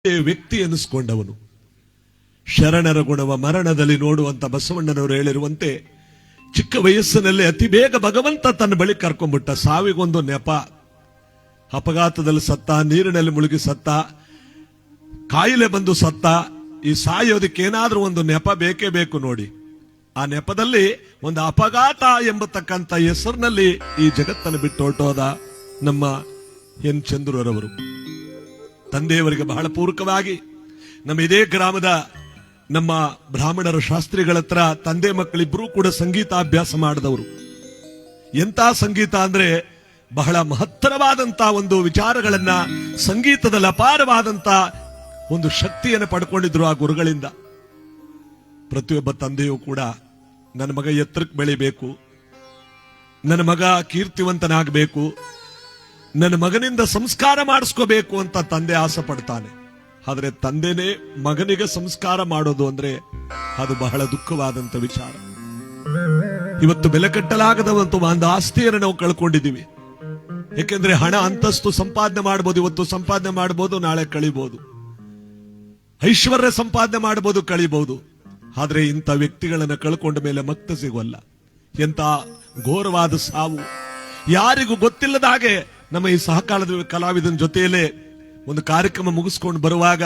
ವ್ಯಕ್ತಿ ಎನಿಸ್ಕೊಂಡವನು. ಶರಣರ ಗುಣವ ಮರಣದಲ್ಲಿ ನೋಡುವಂತ ಬಸವಣ್ಣನವರು ಹೇಳಿರುವಂತೆ ಚಿಕ್ಕ ವಯಸ್ಸಿನಲ್ಲಿ ಅತಿ ಬೇಗ ಭಗವಂತ ತನ್ನ ಬಳಿ ಕರ್ಕೊಂಡ್ಬಿಟ್ಟ. ಸಾವಿಗೊಂದು ನೆಪ, ಅಪಘಾತದಲ್ಲಿ ಸತ್ತ, ನೀರಿನಲ್ಲಿ ಮುಳುಗಿ ಸತ್ತ, ಕಾಯಿಲೆ ಬಂದು ಸತ್ತ. ಈ ಸಾಯೋದಕ್ಕೆ ಏನಾದ್ರೂ ಒಂದು ನೆಪ ಬೇಕೇ ಬೇಕು ನೋಡಿ. ಆ ನೆಪದಲ್ಲಿ ಒಂದು ಅಪಘಾತ ಎಂಬತಕ್ಕಂಥ ಹೆಸರಿನಲ್ಲಿ ಈ ಜಗತ್ತನ್ನು ಬಿಟ್ಟು ಹೊರಟೋದ ನಮ್ಮ ಎನ್ ಚಂದ್ರರವರು. ತಂದೆಯವರಿಗೆ ಬಹಳ ಪೂರಕವಾಗಿ ನಮ್ಮ ಇದೇ ಗ್ರಾಮದ ನಮ್ಮ ಬ್ರಾಹ್ಮಣರ ಶಾಸ್ತ್ರಿಗಳ ಹತ್ರ ತಂದೆ ಮಕ್ಕಳಿಬ್ರು ಕೂಡ ಸಂಗೀತಾಭ್ಯಾಸ ಮಾಡಿದವರು. ಎಂತ ಸಂಗೀತ ಅಂದ್ರೆ ಬಹಳ ಮಹತ್ತರವಾದಂತ ಒಂದು ವಿಚಾರಗಳನ್ನ, ಸಂಗೀತದಲ್ಲಿ ಅಪಾರವಾದಂತ ಒಂದು ಶಕ್ತಿಯನ್ನು ಪಡ್ಕೊಂಡಿದ್ರು ಆ ಗುರುಗಳಿಂದ. ಪ್ರತಿಯೊಬ್ಬ ತಂದೆಯೂ ಕೂಡ ನನ್ನ ಮಗ ಎತ್ತರಕ್ಕೆ ಬೆಳಿಬೇಕು, ನನ್ನ ಮಗ ಕೀರ್ತಿವಂತನಾಗಬೇಕು, ನನ್ನ ಮಗನಿಂದ ಸಂಸ್ಕಾರ ಮಾಡಿಸ್ಕೋಬೇಕು ಅಂತ ತಂದೆ ಆಸೆ ಪಡ್ತಾನೆ. ಆದ್ರೆ ತಂದೆನೇ ಮಗನಿಗೆ ಸಂಸ್ಕಾರ ಮಾಡೋದು ಅಂದ್ರೆ ಅದು ಬಹಳ ದುಃಖವಾದಂತ ವಿಚಾರ. ಇವತ್ತು ಬೆಲೆ ಕಟ್ಟಲಾಗದ ಒಂದು ಆಸ್ತಿಯನ್ನು ನಾವು ಕಳ್ಕೊಂಡಿದ್ದೀವಿ. ಯಾಕೆಂದ್ರೆ ಹಣ ಅಂತಸ್ತು ಸಂಪಾದನೆ ಮಾಡಬಹುದು, ಇವತ್ತು ಸಂಪಾದನೆ ಮಾಡಬಹುದು, ನಾಳೆ ಕಳಿಬಹುದು. ಐಶ್ವರ್ಯ ಸಂಪಾದನೆ ಮಾಡಬಹುದು, ಕಳಿಬಹುದು. ಆದ್ರೆ ಇಂಥ ವ್ಯಕ್ತಿಗಳನ್ನ ಕಳ್ಕೊಂಡ ಮೇಲೆ ಮತ್ತೆ ಸಿಗೋಲ್ಲ. ಎಂತ ಘೋರವಾದ ಸಾವು. ಯಾರಿಗೂ ಗೊತ್ತಿಲ್ಲದ ಹಾಗೆ ನಮ್ಮ ಈ ಸಹಕಾಲದ ಕಲಾವಿದನ ಜೊತೆಯಲ್ಲೇ ಒಂದು ಕಾರ್ಯಕ್ರಮ ಮುಗಿಸ್ಕೊಂಡು ಬರುವಾಗ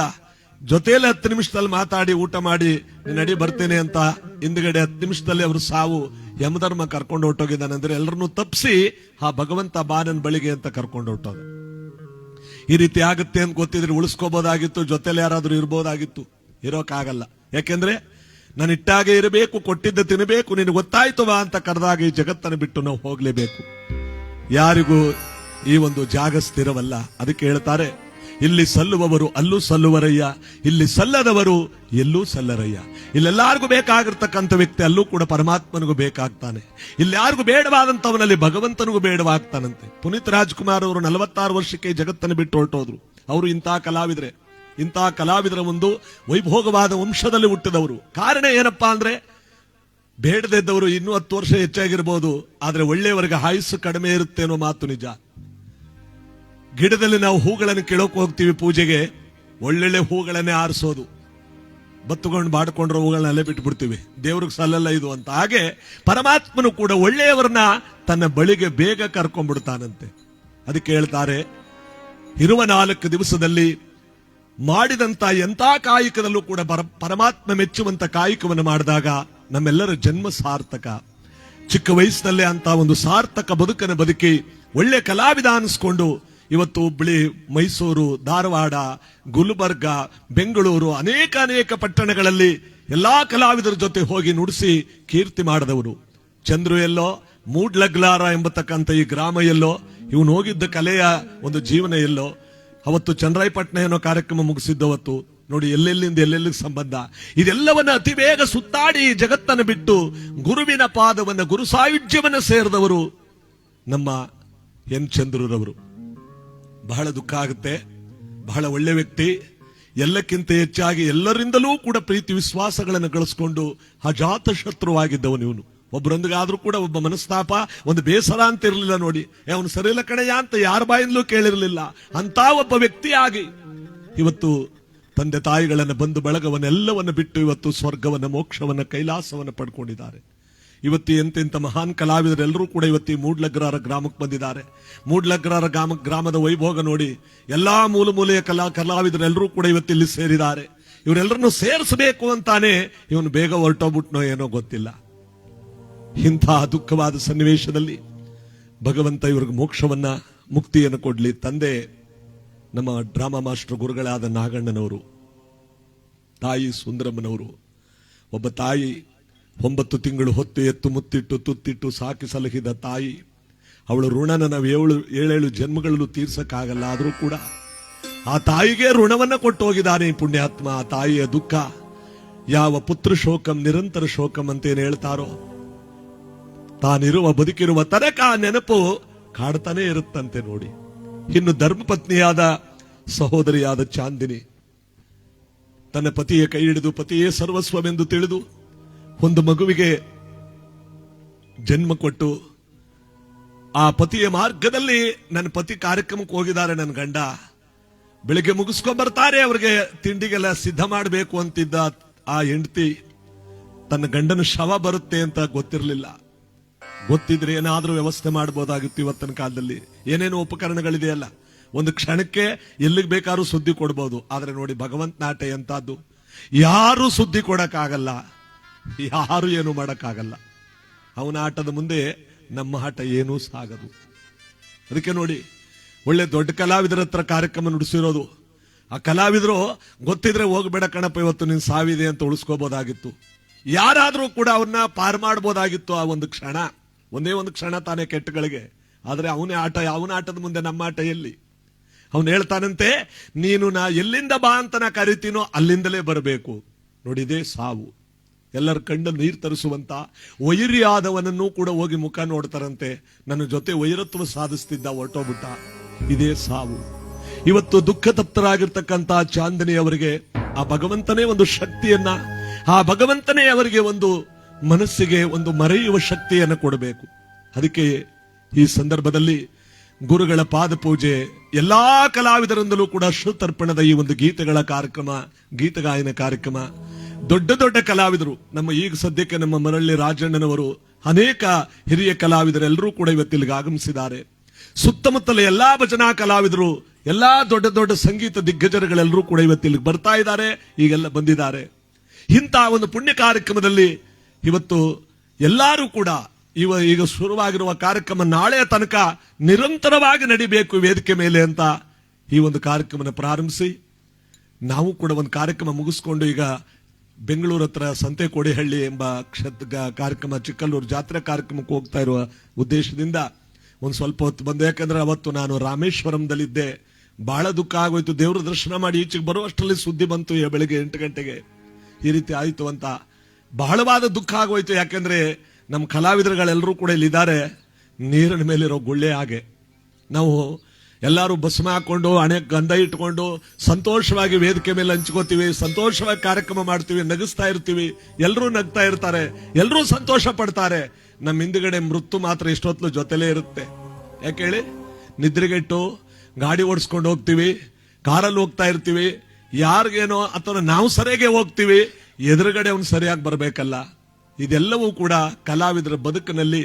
ಜೊತೆಯಲ್ಲೇ 10 ನಿಮಿಷದಲ್ಲಿ ಮಾತಾಡಿ ಊಟ ಮಾಡಿ ನಡಿ ಬರ್ತೇನೆ ಅಂತ ಹಿಂದ್ಗಡೆ 10 ನಿಮಿಷದಲ್ಲಿ ಅವರು ಸಾವು ಯಮಧರ್ಮ ಕರ್ಕೊಂಡು ಹೊರಟೋಗಿದ್ದಾನೆ. ಅಂದ್ರೆ ಎಲ್ಲರನ್ನೂ ತಪ್ಪಿಸಿ ಆ ಭಗವಂತ ಬಾನನ್ ಬಳಿಗೆ ಅಂತ ಕರ್ಕೊಂಡು ಹೊರಟೋದ. ಈ ರೀತಿ ಆಗುತ್ತೆ ಅಂತ ಗೊತ್ತಿದ್ರೆ ಉಳಿಸ್ಕೋಬಹುದಾಗಿತ್ತು, ಜೊತೆಲಿ ಯಾರಾದ್ರೂ ಇರ್ಬೋದಾಗಿತ್ತು. ಇರೋಕ್ಕಾಗಲ್ಲ. ಯಾಕೆಂದ್ರೆ ನಾನು ಇಟ್ಟಾಗೆ ಇರಬೇಕು, ಕೊಟ್ಟಿದ್ದ ತಿನ್ನಬೇಕು, ನಿನಗೆ ಗೊತ್ತಾಯ್ತು ಬಾ ಅಂತ ಕರೆದಾಗ ಈ ಜಗತ್ತನ್ನು ಬಿಟ್ಟು ನಾವು ಹೋಗ್ಲೇಬೇಕು. ಯಾರಿಗೂ ಈ ಒಂದು ಜಾಗ ಸ್ಥಿರವಲ್ಲ. ಅದಕ್ಕೆ ಹೇಳ್ತಾರೆ, ಇಲ್ಲಿ ಸಲ್ಲುವವರು ಅಲ್ಲೂ ಸಲ್ಲುವರಯ್ಯ, ಇಲ್ಲಿ ಸಲ್ಲದವರು ಎಲ್ಲೂ ಸಲ್ಲರಯ್ಯ. ಇಲ್ಲೆಲ್ಲಾರ್ಗೂ ಬೇಕಾಗಿರ್ತಕ್ಕಂಥ ವ್ಯಕ್ತಿ ಅಲ್ಲೂ ಕೂಡ ಪರಮಾತ್ಮನಿಗೂ ಬೇಕಾಗ್ತಾನೆ. ಇಲ್ಲಿ ಯಾರಿಗೂ ಬೇಡವಾದಂತವನಲ್ಲಿ ಭಗವಂತನಿಗೂ ಬೇಡವಾಗ್ತಾನಂತೆ. ಪುನೀತ್ ರಾಜ್ಕುಮಾರ್ ಅವರು 46 ವರ್ಷಕ್ಕೆ ಜಗತ್ತನ್ನು ಬಿಟ್ಟು ಹೊರಟೋದ್ರು. ಅವರು ಇಂತಹ ಕಲಾವಿದ್ರೆ, ಇಂತಹ ಕಲಾವಿದರ ಒಂದು ವೈಭೋಗವಾದ ವಂಶದಲ್ಲಿ ಹುಟ್ಟಿದವರು. ಕಾರಣ ಏನಪ್ಪಾ ಅಂದ್ರೆ, ಬೇಡದಿದ್ದವರು ಇನ್ನೂ 10 ವರ್ಷ ಹೆಚ್ಚಾಗಿರ್ಬೋದು, ಆದ್ರೆ ಒಳ್ಳೆಯವರಿಗೆ ಆಯುಸ್ಸು ಕಡಿಮೆ ಇರುತ್ತೆ ಅನ್ನೋ ಮಾತು ನಿಜ. ಗಿಡದಲ್ಲಿ ನಾವು ಹೂಗಳನ್ನು ಕೀಳೋಕೆ ಹೋಗ್ತೀವಿ ಪೂಜೆಗೆ, ಒಳ್ಳೊಳ್ಳೆ ಹೂಗಳನ್ನೇ ಆರಿಸೋದು, ಬತ್ತುಕೊಂಡು ಬಾಡ್ಕೊಂಡ್ರೆ ಹೂಗಳನ್ನ ಅಲ್ಲೇ ಬಿಟ್ಬಿಡ್ತೀವಿ, ದೇವ್ರಿಗೆ ಸಲ್ಲಲ್ಲ ಇದು ಅಂತ. ಹಾಗೆ ಪರಮಾತ್ಮನು ಕೂಡ ಒಳ್ಳೆಯವರನ್ನ ತನ್ನ ಬಳಿಗೆ ಬೇಗ ಕರ್ಕೊಂಡ್ಬಿಡ್ತಾನಂತೆ. ಅದಕ್ಕೆ ಹೇಳ್ತಾರೆ, ಇರುವ 4 ದಿವಸದಲ್ಲಿ ಮಾಡಿದಂತ ಎಂಥ ಕಾಯಕದಲ್ಲೂ ಕೂಡ ಪರಮಾತ್ಮ ಮೆಚ್ಚುವಂತ ಕಾಯಕವನ್ನು ಮಾಡಿದಾಗ ನಮ್ಮೆಲ್ಲರ ಜನ್ಮ ಸಾರ್ಥಕ. ಚಿಕ್ಕ ವಯಸ್ಸಿನಲ್ಲೇ ಅಂತ ಒಂದು ಸಾರ್ಥಕ ಬದುಕನ್ನು ಬದುಕಿ ಒಳ್ಳೆ ಕಲಾವಿದ ಅನಿಸ್ಕೊಂಡು ಇವತ್ತು ಹುಬ್ಬಳ್ಳಿ, ಮೈಸೂರು, ಧಾರವಾಡ, ಗುಲ್ಬರ್ಗ, ಬೆಂಗಳೂರು ಅನೇಕ ಪಟ್ಟಣಗಳಲ್ಲಿ ಎಲ್ಲಾ ಕಲಾವಿದರ ಜೊತೆ ಹೋಗಿ ನುಡಿಸಿ ಕೀರ್ತಿ ಮಾಡಿದವರು. ಚಂದ್ರು ಎಲ್ಲೋ, ಮೂಡ್ಲಗ್ಲಾರ ಎಂಬತಕ್ಕಂಥ ಈ ಗ್ರಾಮ ಎಲ್ಲೋ, ಇವನು ಹೋಗಿದ್ದ ಕಲೆಯ ಒಂದು ಜೀವನ ಎಲ್ಲೋ. ಅವತ್ತು ಚನ್ನರಾಯಪಟ್ಟಣ ಏನೋ ಕಾರ್ಯಕ್ರಮ ಮುಗಿಸಿದ್ದವತ್ತು ನೋಡಿ, ಎಲ್ಲೆಲ್ಲಿಂದ ಎಲ್ಲೆಲ್ಲಿಗೆ ಸಂಬಂಧ. ಇದೆಲ್ಲವನ್ನ ಅತಿ ಬೇಗ ಸುತ್ತಾಡಿ ಜಗತ್ತನ್ನು ಬಿಟ್ಟು ಗುರುವಿನ ಪಾದವನ್ನ, ಗುರು ಸಾಯುಜ್ಯವನ್ನ ಸೇರಿದವರು ನಮ್ಮ ಎನ್ ಚಂದ್ರರವರು. ಬಹಳ ದುಃಖ ಆಗುತ್ತೆ. ಬಹಳ ಒಳ್ಳೆ ವ್ಯಕ್ತಿ, ಎಲ್ಲಕ್ಕಿಂತ ಹೆಚ್ಚಾಗಿ ಎಲ್ಲರಿಂದಲೂ ಕೂಡ ಪ್ರೀತಿ ವಿಶ್ವಾಸಗಳನ್ನು ಗಳಿಸ್ಕೊಂಡು ಅಜಾತ ಶತ್ರುವಾಗಿದ್ದವನು ಇವನು. ಒಬ್ಬರೊಂದಿಗಾದ್ರೂ ಕೂಡ ಒಬ್ಬ ಮನಸ್ತಾಪ, ಒಂದು ಬೇಸರ ಅಂತ ಇರಲಿಲ್ಲ ನೋಡಿ. ಅವನು ಸರಿಯಿಲ್ಲ ಕಣಯ್ಯ ಅಂತ ಯಾರ ಬಾಯಿಂದಲೂ ಕೇಳಿರಲಿಲ್ಲ. ಅಂತ ಒಬ್ಬ ವ್ಯಕ್ತಿಯಾಗಿ ಇವತ್ತು ತಂದೆ ತಾಯಿಗಳನ್ನ, ಬಂಧು ಬಳಗವನ್ನೆಲ್ಲವನ್ನ ಬಿಟ್ಟು ಇವತ್ತು ಸ್ವರ್ಗವನ್ನ, ಮೋಕ್ಷವನ್ನ, ಕೈಲಾಸವನ್ನ ಪಡ್ಕೊಂಡಿದ್ದಾರೆ. ಇವತ್ತು ಎಂತೆಂಥ ಮಹಾನ್ ಕಲಾವಿದರೆಲ್ಲರೂ ಕೂಡ ಇವತ್ತು ಈ ಮೂಡ್ಲಗ್ರಾರ ಗ್ರಾಮಕ್ಕೆ ಬಂದಿದ್ದಾರೆ. ಮೂಡ್ಲಗ್ರಾರ ಗ್ರಾಮದ ವೈಭೋಗ ನೋಡಿ, ಎಲ್ಲಾ ಮೂಲೆಯ ಕಲಾವಿದರೆಲ್ಲರೂ ಕೂಡ ಇವತ್ತು ಇಲ್ಲಿ ಸೇರಿದ್ದಾರೆ. ಇವರೆಲ್ಲರನ್ನು ಸೇರಿಸಬೇಕು ಅಂತಾನೆ ಇವನು ಬೇಗ ಹೊರಟೋಗ್ಬಿಟ್ನೋ ಏನೋ ಗೊತ್ತಿಲ್ಲ. ಇಂತಹ ದುಃಖವಾದ ಸನ್ನಿವೇಶದಲ್ಲಿ ಭಗವಂತ ಇವ್ರಿಗೆ ಮೋಕ್ಷವನ್ನ, ಮುಕ್ತಿಯನ್ನು ಕೊಡ್ಲಿ. ತಂದೆ ನಮ್ಮ ಡ್ರಾಮಾ ಮಾಸ್ಟರ್ ಗುರುಗಳಾದ ನಾಗಣ್ಣನವರು, ತಾಯಿ ಸುಂದರಮ್ಮನವರು. ಒಬ್ಬ ತಾಯಿ 9 ತಿಂಗಳು ಹೊತ್ತು ಎತ್ತು ಮುತ್ತಿಟ್ಟು ತುತ್ತಿಟ್ಟು ಸಾಕಿ ಸಲಹಿದ ತಾಯಿ. ಅವಳು ಋಣನ ನಾವು 7 ಜನ್ಮಗಳಲ್ಲೂ ತೀರ್ಸಕ್ಕಾಗಲ್ಲ. ಆದರೂ ಕೂಡ ಆ ತಾಯಿಗೆ ಋಣವನ್ನ ಕೊಟ್ಟು ಹೋಗಿದ್ದಾನೆ ಈ ಪುಣ್ಯಾತ್ಮ. ಆ ತಾಯಿಯ ದುಃಖ ಯಾವ ಪುತ್ರ ಶೋಕಂ ನಿರಂತರ ಶೋಕಂ ಅಂತೇನು ಹೇಳ್ತಾರೋ, ತಾನಿರುವ ಬದುಕಿರುವ ತನಕ ನೆನಪು ಕಾಡ್ತಾನೆ ಇರುತ್ತಂತೆ ನೋಡಿ. ಇನ್ನು ಧರ್ಮಪತ್ನಿಯಾದ ಸಹೋದರಿಯಾದ ಚಾಂದಿನಿ ತನ್ನ ಪತಿಯ ಕೈ ಹಿಡಿದು, ಪತಿಯೇ ಸರ್ವಸ್ವವೆಂದು ತಿಳಿದು ಒಂದು ಮಗುವಿಗೆ ಜನ್ಮ ಕೊಟ್ಟು, ಆ ಪತಿಯ ಮಾರ್ಗದಲ್ಲಿ ನನ್ನ ಪತಿ ಕಾರ್ಯಕ್ರಮಕ್ಕೆ ಹೋಗಿದ್ದಾರೆ ನನ್ನ ಗಂಡ, ಬೆಳಿಗ್ಗೆ ಮುಗಿಸ್ಕೊಂಡ್ ಬರ್ತಾರೆ. ಅವ್ರಿಗೆ ತಿಂಡಿಗೆಲ್ಲ ಸಿದ್ಧ ಮಾಡಬೇಕು ಅಂತಿದ್ದ ಆ ಹೆಂಡತಿ ತನ್ನ ಗಂಡನ ಶವ ಬರುತ್ತೆ ಅಂತ ಗೊತ್ತಿರಲಿಲ್ಲ. ಗೊತ್ತಿದ್ರೆ ಏನಾದ್ರೂ ವ್ಯವಸ್ಥೆ ಮಾಡಬಹುದಾಗಿತ್ತು. ಇವತ್ತಿನ ಕಾಲದಲ್ಲಿ ಏನೇನು ಉಪಕರಣಗಳಿದೆಯಲ್ಲ, ಒಂದು ಕ್ಷಣಕ್ಕೆ ಎಲ್ಲಿಗೆ ಬೇಕಾದ್ರೂ ಸುದ್ದಿ ಕೊಡ್ಬೋದು. ಆದ್ರೆ ನೋಡಿ, ಭಗವಂತನ ಆಟ ಎಂತದ್ದು, ಯಾರು ಸುದ್ದಿ ಕೊಡಕ್ಕಾಗಲ್ಲ, ಯಾರು ಏನು ಮಾಡಕ್ಕಾಗಲ್ಲ. ಅವನ ಆಟದ ಮುಂದೆ ನಮ್ಮ ಆಟ ಏನೂ ಸಾಗದು. ಅದಕ್ಕೆ ನೋಡಿ, ಒಳ್ಳೆ ದೊಡ್ಡ ಕಲಾವಿದರ ಹತ್ರ ಕಾರ್ಯಕ್ರಮ ನುಡಿಸಿರೋದು. ಆ ಕಲಾವಿದರು ಗೊತ್ತಿದ್ರೆ ಹೋಗ್ಬೇಡ ಕಣಪ್ಪ, ಇವತ್ತು ನೀನ್ ಸಾವಿದೆ ಅಂತ ಉಳಿಸ್ಕೋಬಹುದಾಗಿತ್ತು. ಯಾರಾದ್ರೂ ಕೂಡ ಅವ್ರನ್ನ ಪಾರ್ ಮಾಡ್ಬೋದಾಗಿತ್ತು. ಆ ಒಂದು ಕ್ಷಣ, ಒಂದೇ ಒಂದು ಕ್ಷಣ ತಾನೇ ಕೆಟ್ಟಗಳಿಗೆ. ಆದ್ರೆ ಅವನ ಆಟದ ಮುಂದೆ ನಮ್ಮ ಆಟ ಎಲ್ಲಿ? ಅವನು ಹೇಳ್ತಾನಂತೆ, ನೀನು ನಾ ಎಲ್ಲಿಂದ ಬಾ ಅಂತ ನಾ ಕರಿತೀನೋ ಅಲ್ಲಿಂದಲೇ ಬರಬೇಕು. ನೋಡಿದೇ ಸಾವು. ಎಲ್ಲರ ಕಣ್ಣು ನೀರು ತರಿಸುವಂತ ವೈರಿಯಾದವನನ್ನು ಕೂಡ ಹೋಗಿ ಮುಖ ನೋಡ್ತಾರಂತೆ. ನನ್ನ ಜೊತೆ ವೈರತ್ವ ಸಾಧಿಸ್ತಿದ್ದ ಹೊರಟೋಗ್ಬಿಟ್ಟ. ಇದೇ ಸಾವು. ಇವತ್ತು ದುಃಖ ತಪ್ತರಾಗಿರ್ತಕ್ಕಂಥ ಚಾಂದಿನಿ ಅವರಿಗೆ ಆ ಭಗವಂತನೇ ಒಂದು ಶಕ್ತಿಯನ್ನ, ಆ ಭಗವಂತನೇ ಅವರಿಗೆ ಒಂದು ಮನಸ್ಸಿಗೆ ಒಂದು ಮರೆಯುವ ಶಕ್ತಿಯನ್ನು ಕೊಡಬೇಕು. ಅದಕ್ಕೆ ಈ ಸಂದರ್ಭದಲ್ಲಿ ಗುರುಗಳ ಪಾದ ಪೂಜೆ, ಎಲ್ಲಾ ಕಲಾವಿದರಿಂದಲೂ ಕೂಡ ಶ್ರುತರ್ಪಣದ ಈ ಒಂದು ಗೀತೆಗಳ ಕಾರ್ಯಕ್ರಮ, ಗೀತಗಾಯನ ಕಾರ್ಯಕ್ರಮ, ದೊಡ್ಡ ದೊಡ್ಡ ಕಲಾವಿದರು, ನಮ್ಮ ಈಗ ಸದ್ಯಕ್ಕೆ ನಮ್ಮ ಮರಳ್ಳಿ ರಾಜಣ್ಣನವರು, ಅನೇಕ ಹಿರಿಯ ಕಲಾವಿದರೆಲ್ಲರೂ ಕೂಡ ಇವತ್ತಿಲ್ಲಿಗೆ ಆಗಮಿಸಿದ್ದಾರೆ. ಸುತ್ತಮುತ್ತಲ ಎಲ್ಲಾ ಭಜನಾ ಕಲಾವಿದರು, ಎಲ್ಲಾ ದೊಡ್ಡ ದೊಡ್ಡ ಸಂಗೀತ ದಿಗ್ಗಜರುಗಳೆಲ್ಲರೂ ಕೂಡ ಇವತ್ತಿಲ್ಲಿಗೆ ಬರ್ತಾ ಇದ್ದಾರೆ, ಈಗೆಲ್ಲ ಬಂದಿದ್ದಾರೆ. ಇಂಥ ಒಂದು ಪುಣ್ಯ ಕಾರ್ಯಕ್ರಮದಲ್ಲಿ ಇವತ್ತು ಎಲ್ಲರೂ ಕೂಡ ಈಗ ಶುರುವಾಗಿರುವ ಕಾರ್ಯಕ್ರಮ ನಾಳೆಯ ತನಕ ನಿರಂತರವಾಗಿ ನಡಿಬೇಕು ವೇದಿಕೆ ಮೇಲೆ ಅಂತ ಈ ಒಂದು ಕಾರ್ಯಕ್ರಮ ಪ್ರಾರಂಭಿಸಿ, ನಾವು ಕೂಡ ಒಂದು ಕಾರ್ಯಕ್ರಮ ಮುಗಿಸ್ಕೊಂಡು ಈಗ ಬೆಂಗಳೂರು ಹತ್ರ ಸಂತೆಕೋಡಿಹಳ್ಳಿ ಎಂಬ ಕಾರ್ಯಕ್ರಮ, ಚಿಕ್ಕಲ್ಲೂರು ಜಾತ್ರೆ ಕಾರ್ಯಕ್ರಮಕ್ಕೆ ಹೋಗ್ತಾ ಇರುವ ಉದ್ದೇಶದಿಂದ ಒಂದು ಸ್ವಲ್ಪ ಹೊತ್ತು ಬಂದು. ಯಾಕಂದ್ರೆ ಅವತ್ತು ನಾನು ರಾಮೇಶ್ವರಂದಲ್ಲಿದ್ದೆ, ಬಹಳ ದುಃಖ ಆಗೋಯ್ತು. ದೇವ್ರ ದರ್ಶನ ಮಾಡಿ ಈಚೆಗೆ ಬರುವಷ್ಟರಲ್ಲಿ ಸುದ್ದಿ ಬಂತು ಬೆಳಿಗ್ಗೆ 8 ಗಂಟೆಗೆ ಈ ರೀತಿ ಆಯ್ತು ಅಂತ. ಬಹಳವಾದ ದುಃಖ ಆಗೋಯ್ತು. ಯಾಕೆಂದ್ರೆ ನಮ್ಮ ಕಲಾವಿದರುಗಳೆಲ್ಲರೂ ಕೂಡ ಇಲ್ಲಿದ್ದಾರೆ, ನೀರಿನ ಮೇಲಿರೋ ಗುಳ್ಳೆ ಹಾಗೆ. ನಾವು ಎಲ್ಲರೂ ಭಸ್ಮ ಹಾಕೊಂಡು ಹಣೆ ಗಂಧ ಇಟ್ಕೊಂಡು ಸಂತೋಷವಾಗಿ ವೇದಿಕೆ ಮೇಲೆ ಹಂಚ್ಕೋತೀವಿ, ಸಂತೋಷವಾಗಿ ಕಾರ್ಯಕ್ರಮ ಮಾಡ್ತೀವಿ, ನಗಿಸ್ತಾ ಇರ್ತೀವಿ, ಎಲ್ಲರೂ ನಗ್ತಾ ಇರ್ತಾರೆ, ಎಲ್ಲರೂ ಸಂತೋಷ ಪಡ್ತಾರೆ. ನಮ್ಮ ಹಿಂದುಗಡೆ ಮೃತ್ಯು ಮಾತ್ರ ಇಷ್ಟೊತ್ತು ಜೊತೆಲೇ ಇರುತ್ತೆ. ಯಾಕೆ ಹೇಳಿ, ನಿದ್ರೆಗೆಟ್ಟು ಗಾಡಿ ಓಡಿಸ್ಕೊಂಡು ಹೋಗ್ತೀವಿ, ಕಾರಲ್ಲಿ ಹೋಗ್ತಾ ಇರ್ತೀವಿ, ಯಾರಿಗೇನೋ ಅಥವಾ ನಾವು ಸರಿಯಾಗಿ ಹೋಗ್ತೀವಿ, ಎದುರುಗಡೆ ಅವನು ಸರಿಯಾಗಿ ಬರಬೇಕಲ್ಲ. ಇದೆಲ್ಲವೂ ಕೂಡ ಕಲಾವಿದರ ಬದುಕಿನಲ್ಲಿ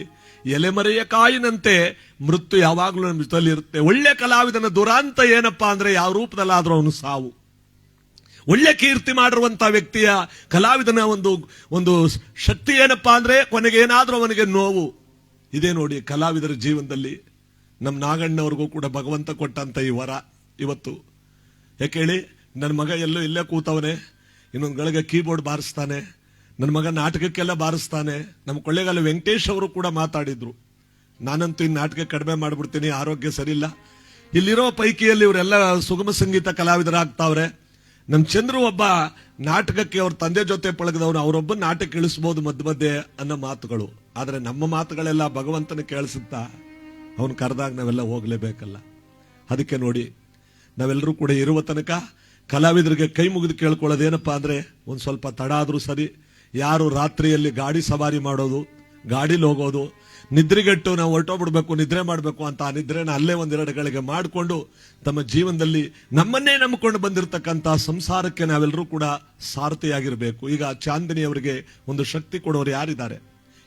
ಎಲೆಮರೆಯ ಕಾಯಿನಂತೆ ಮೃತ್ಯು ಯಾವಾಗಲೂ ನಮ್ಮ ಜೊತೆಲಿ ಇರುತ್ತೆ. ಒಳ್ಳೆ ಕಲಾವಿದನ ದುರಾಂತ ಏನಪ್ಪಾ ಅಂದ್ರೆ, ಯಾವ ರೂಪದಲ್ಲಾದ್ರೂ ಅವನು ಸಾವು. ಒಳ್ಳೆ ಕೀರ್ತಿ ಮಾಡಿರುವಂತ ವ್ಯಕ್ತಿಯ ಕಲಾವಿದನ ಒಂದು ಶಕ್ತಿ ಏನಪ್ಪಾ ಅಂದ್ರೆ, ಕೊನೆಗೆ ಏನಾದ್ರೂ ಅವನಿಗೆ ನೋವು. ಇದೇ ನೋಡಿ ಕಲಾವಿದರ ಜೀವನದಲ್ಲಿ ನಮ್ಮ ನಾಗಣ್ಣವ್ರಿಗೂ ಕೂಡ ಭಗವಂತ ಕೊಟ್ಟಂತ ಈ ವರ ಇವತ್ತು. ಯಾಕೆ ಹೇಳಿ, ನನ್ನ ಮಗ ಎಲ್ಲೋ ಇಲ್ಲೇ ಕೂತವನೆ, ಇನ್ನೊಂದು ಗಳಿಗೆ ಕೀಬೋರ್ಡ್ ಬಾರಿಸ್ತಾನೆ, ನನ್ನ ಮಗ ನಾಟಕಕ್ಕೆಲ್ಲ ಬಾರಿಸ್ತಾನೆ. ನಮ್ಮ ಕೊಳ್ಳೇಗಾಲ ವೆಂಕಟೇಶ್ ಅವರು ಕೂಡ ಮಾತಾಡಿದ್ರು, ನಾನಂತೂ ಈ ನಾಟಕ ಕಡಿಮೆ ಮಾಡ್ಬಿಡ್ತೀನಿ, ಆರೋಗ್ಯ ಸರಿಯಿಲ್ಲ. ಇಲ್ಲಿರೋ ಪೈಕಿಯಲ್ಲಿ ಇವರೆಲ್ಲ ಸುಗಮ ಸಂಗೀತ ಕಲಾವಿದರಾಗ್ತಾವ್ರೆ. ನಮ್ಮ ಚಂದ್ರು ಒಬ್ಬ ನಾಟಕಕ್ಕೆ ಅವ್ರ ತಂದೆ ಜೊತೆ ಪಳಗದವನು, ಅವರೊಬ್ಬ ನಾಟಕ ಇಳಿಸಬಹುದು ಮಧ್ಯ ಮಧ್ಯೆ ಅನ್ನೋ ಮಾತುಗಳು. ಆದ್ರೆ ನಮ್ಮ ಮಾತುಗಳೆಲ್ಲ ಭಗವಂತನ ಕೇಳಿಸುತ್ತಾ, ಅವನು ಕರೆದಾಗ ನಾವೆಲ್ಲ ಹೋಗ್ಲೇಬೇಕಲ್ಲ. ಅದಕ್ಕೆ ನೋಡಿ, ನಾವೆಲ್ಲರೂ ಕೂಡ ಇರುವ ತನಕ ಕಲಾವಿದರಿಗೆ ಕೈ ಮುಗಿದು ಕೇಳ್ಕೊಳ್ಳೋದೇನಪ್ಪಾ ಅಂದ್ರೆ, ಒಂದ್ ಸ್ವಲ್ಪ ತಡ ಆದ್ರೂ ಸರಿ, ಯಾರು ರಾತ್ರಿಯಲ್ಲಿ ಗಾಡಿ ಸವಾರಿ ಮಾಡೋದು, ಗಾಡಿಲಿ ಹೋಗೋದು, ನಿದ್ರೆಗೆಟ್ಟು ನಾವು ಹೊರಟೋಗ್ಬಿಡ್ಬೇಕು, ನಿದ್ರೆ ಮಾಡಬೇಕು ಅಂತ ಆ ನಿದ್ರೆನ ಅಲ್ಲೇ 1-2 ಗಳಿಗೆ ಮಾಡಿಕೊಂಡು ತಮ್ಮ ಜೀವನದಲ್ಲಿ ನಮ್ಮನ್ನೇ ನಂಬಿಕೊಂಡು ಬಂದಿರತಕ್ಕಂತ ಸಂಸಾರಕ್ಕೆ ನಾವೆಲ್ಲರೂ ಕೂಡ ಸಾರಥಿಯಾಗಿರ್ಬೇಕು. ಈಗ ಚಾಂದಿನಿ ಅವರಿಗೆ ಒಂದು ಶಕ್ತಿ ಕೊಡೋರು ಯಾರಿದ್ದಾರೆ?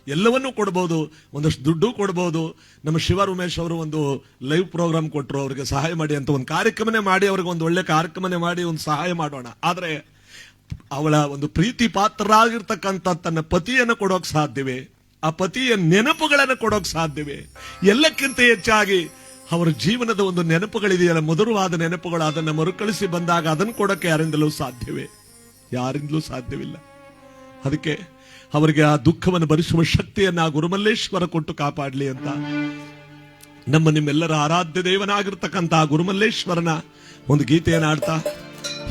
ಎಲ್ಲವನ್ನೂ ಕೊಡಬಹುದು, ಒಂದಷ್ಟು ದುಡ್ಡು ಕೊಡಬಹುದು. ನಮ್ಮ ಶಿವ ಉಮೇಶ್ ಅವರು ಒಂದು ಲೈವ್ ಪ್ರೋಗ್ರಾಮ್ ಕೊಟ್ಟರು, ಅವರಿಗೆ ಸಹಾಯ ಮಾಡಿ ಅಂತ ಒಂದು ಕಾರ್ಯಕ್ರಮನೇ ಮಾಡಿ, ಅವ್ರಿಗೆ ಒಂದು ಒಳ್ಳೆ ಕಾರ್ಯಕ್ರಮನೇ ಮಾಡಿ ಒಂದು ಸಹಾಯ ಮಾಡೋಣ. ಆದ್ರೆ ಅವಳ ಒಂದು ಪ್ರೀತಿ ಪಾತ್ರರಾಗಿರ್ತಕ್ಕಂಥ ತನ್ನ ಪತಿಯನ್ನು ಕೊಡೋಕ್ ಸಾಧ್ಯವೇ? ಆ ಪತಿಯ ನೆನಪುಗಳನ್ನು ಕೊಡೋಕ್ ಸಾಧ್ಯವೇ? ಎಲ್ಲಕ್ಕಿಂತ ಹೆಚ್ಚಾಗಿ ಅವರ ಜೀವನದ ಒಂದು ನೆನಪುಗಳಿದೆಯಲ್ಲ, ಮಧುರವಾದ ನೆನಪುಗಳು, ಅದನ್ನು ಮರುಕಳಿಸಿ ಬಂದಾಗ ಅದನ್ನು ಕೊಡೋಕೆ ಯಾರಿಂದಲೂ ಸಾಧ್ಯವೇ? ಯಾರಿಂದಲೂ ಸಾಧ್ಯವಿಲ್ಲ. ಅದಕ್ಕೆ ಅವರಿಗೆ ಆ ದುಃಖವನ್ನು ಭರಿಸುವ ಶಕ್ತಿಯನ್ನ ಗುರುಮಲ್ಲೇಶ್ವರ ಕೊಟ್ಟು ಕಾಪಾಡಲಿ ಅಂತ ನಿಮ್ಮೆಲ್ಲರ ಆರಾಧ್ಯ ದೇವನಾಗಿರ್ತಕ್ಕಂಥ ಗುರುಮಲ್ಲೇಶ್ವರನ ಒಂದು ಗೀತೆಯನ್ನು ಆಡ್ತಾ,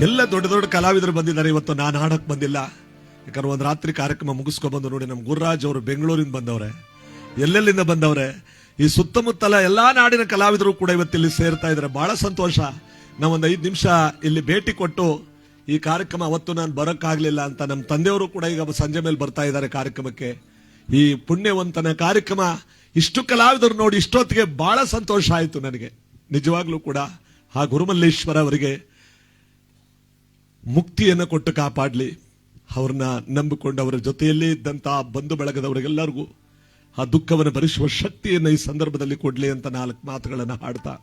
ಎಲ್ಲ ದೊಡ್ಡ ದೊಡ್ಡ ಕಲಾವಿದರು ಬಂದಿದ್ದಾರೆ. ಇವತ್ತು ನಾನು ಹಾಡಕ್ ಬಂದಿಲ್ಲ, ಯಾಕಂದ್ರೆ ಒಂದು ರಾತ್ರಿ ಕಾರ್ಯಕ್ರಮ ಮುಗಿಸ್ಕೊಂಡ್ಬಂದು ನೋಡಿ, ನಮ್ಮ ಗುರುರಾಜ್ ಅವರು ಬೆಂಗಳೂರಿಂದ ಬಂದವ್ರೆ, ಎಲ್ಲೆಲ್ಲಿಂದ ಬಂದವ್ರೆ, ಈ ಸುತ್ತಮುತ್ತಲ ಎಲ್ಲಾ ನಾಡಿನ ಕಲಾವಿದರು ಕೂಡ ಇವತ್ತಿಲ್ಲಿ ಸೇರ್ತಾ ಇದ್ದಾರೆ. ಬಹಳ ಸಂತೋಷ. ನಾವೊಂದು 5 ನಿಮಿಷ ಇಲ್ಲಿ ಭೇಟಿ ಕೊಟ್ಟು, ಈ ಕಾರ್ಯಕ್ರಮ ಅವತ್ತು ನಾನು ಬರೋಕ್ಕಾಗ್ಲಿಲ್ಲ ಅಂತ ನಮ್ಮ ತಂದೆಯವರು ಕೂಡ ಈಗ ಸಂಜೆ ಮೇಲೆ ಬರ್ತಾ ಇದ್ದಾರೆ ಕಾರ್ಯಕ್ರಮಕ್ಕೆ. ಈ ಪುಣ್ಯವಂತನ ಕಾರ್ಯಕ್ರಮ ಇಷ್ಟು ಕಲಾವಿದರು ನೋಡಿ ಇಷ್ಟೊತ್ತಿಗೆ ಬಹಳ ಸಂತೋಷ ಆಯಿತು ನನಗೆ. ನಿಜವಾಗ್ಲೂ ಕೂಡ ಆ ಗುರುಮಲ್ಲೇಶ್ವರ ಅವರಿಗೆ ಮುಕ್ತಿಯನ್ನು ಕೊಟ್ಟು ಕಾಪಾಡಲಿ. ಅವ್ರನ್ನ ನಂಬಿಕೊಂಡು ಅವರ ಜೊತೆಯಲ್ಲೇ ಇದ್ದಂತಹ ಬಂಧು ಬಳಗದವರಿಗೆಲ್ಲರಿಗೂ ಆ ದುಃಖವನ್ನು ಭರಿಸುವ ಶಕ್ತಿಯನ್ನು ಈ ಸಂದರ್ಭದಲ್ಲಿ ಕೊಡ್ಲಿ ಅಂತ 4 ಮಾತುಗಳನ್ನು ಹಾಡ್ತಾ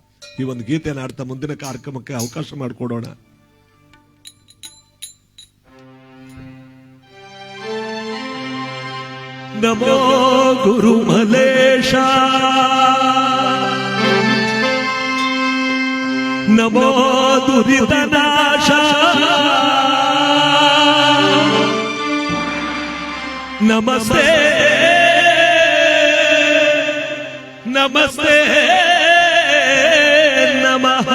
ಈ ಒಂದು ಗೀತೆಯನ್ನು ಹಾಡ್ತಾ ಮುಂದಿನ ಕಾರ್ಯಕ್ರಮಕ್ಕೆ ಅವಕಾಶ ಮಾಡಿಕೊಡೋಣ. ನಮೋ ಗುರು ಮಲೇಶ, ನಮೋ ದುರಿತನಾಶ, ನಮಸ್ತೆ ನಮಸ್ತೆ ನಮಃ.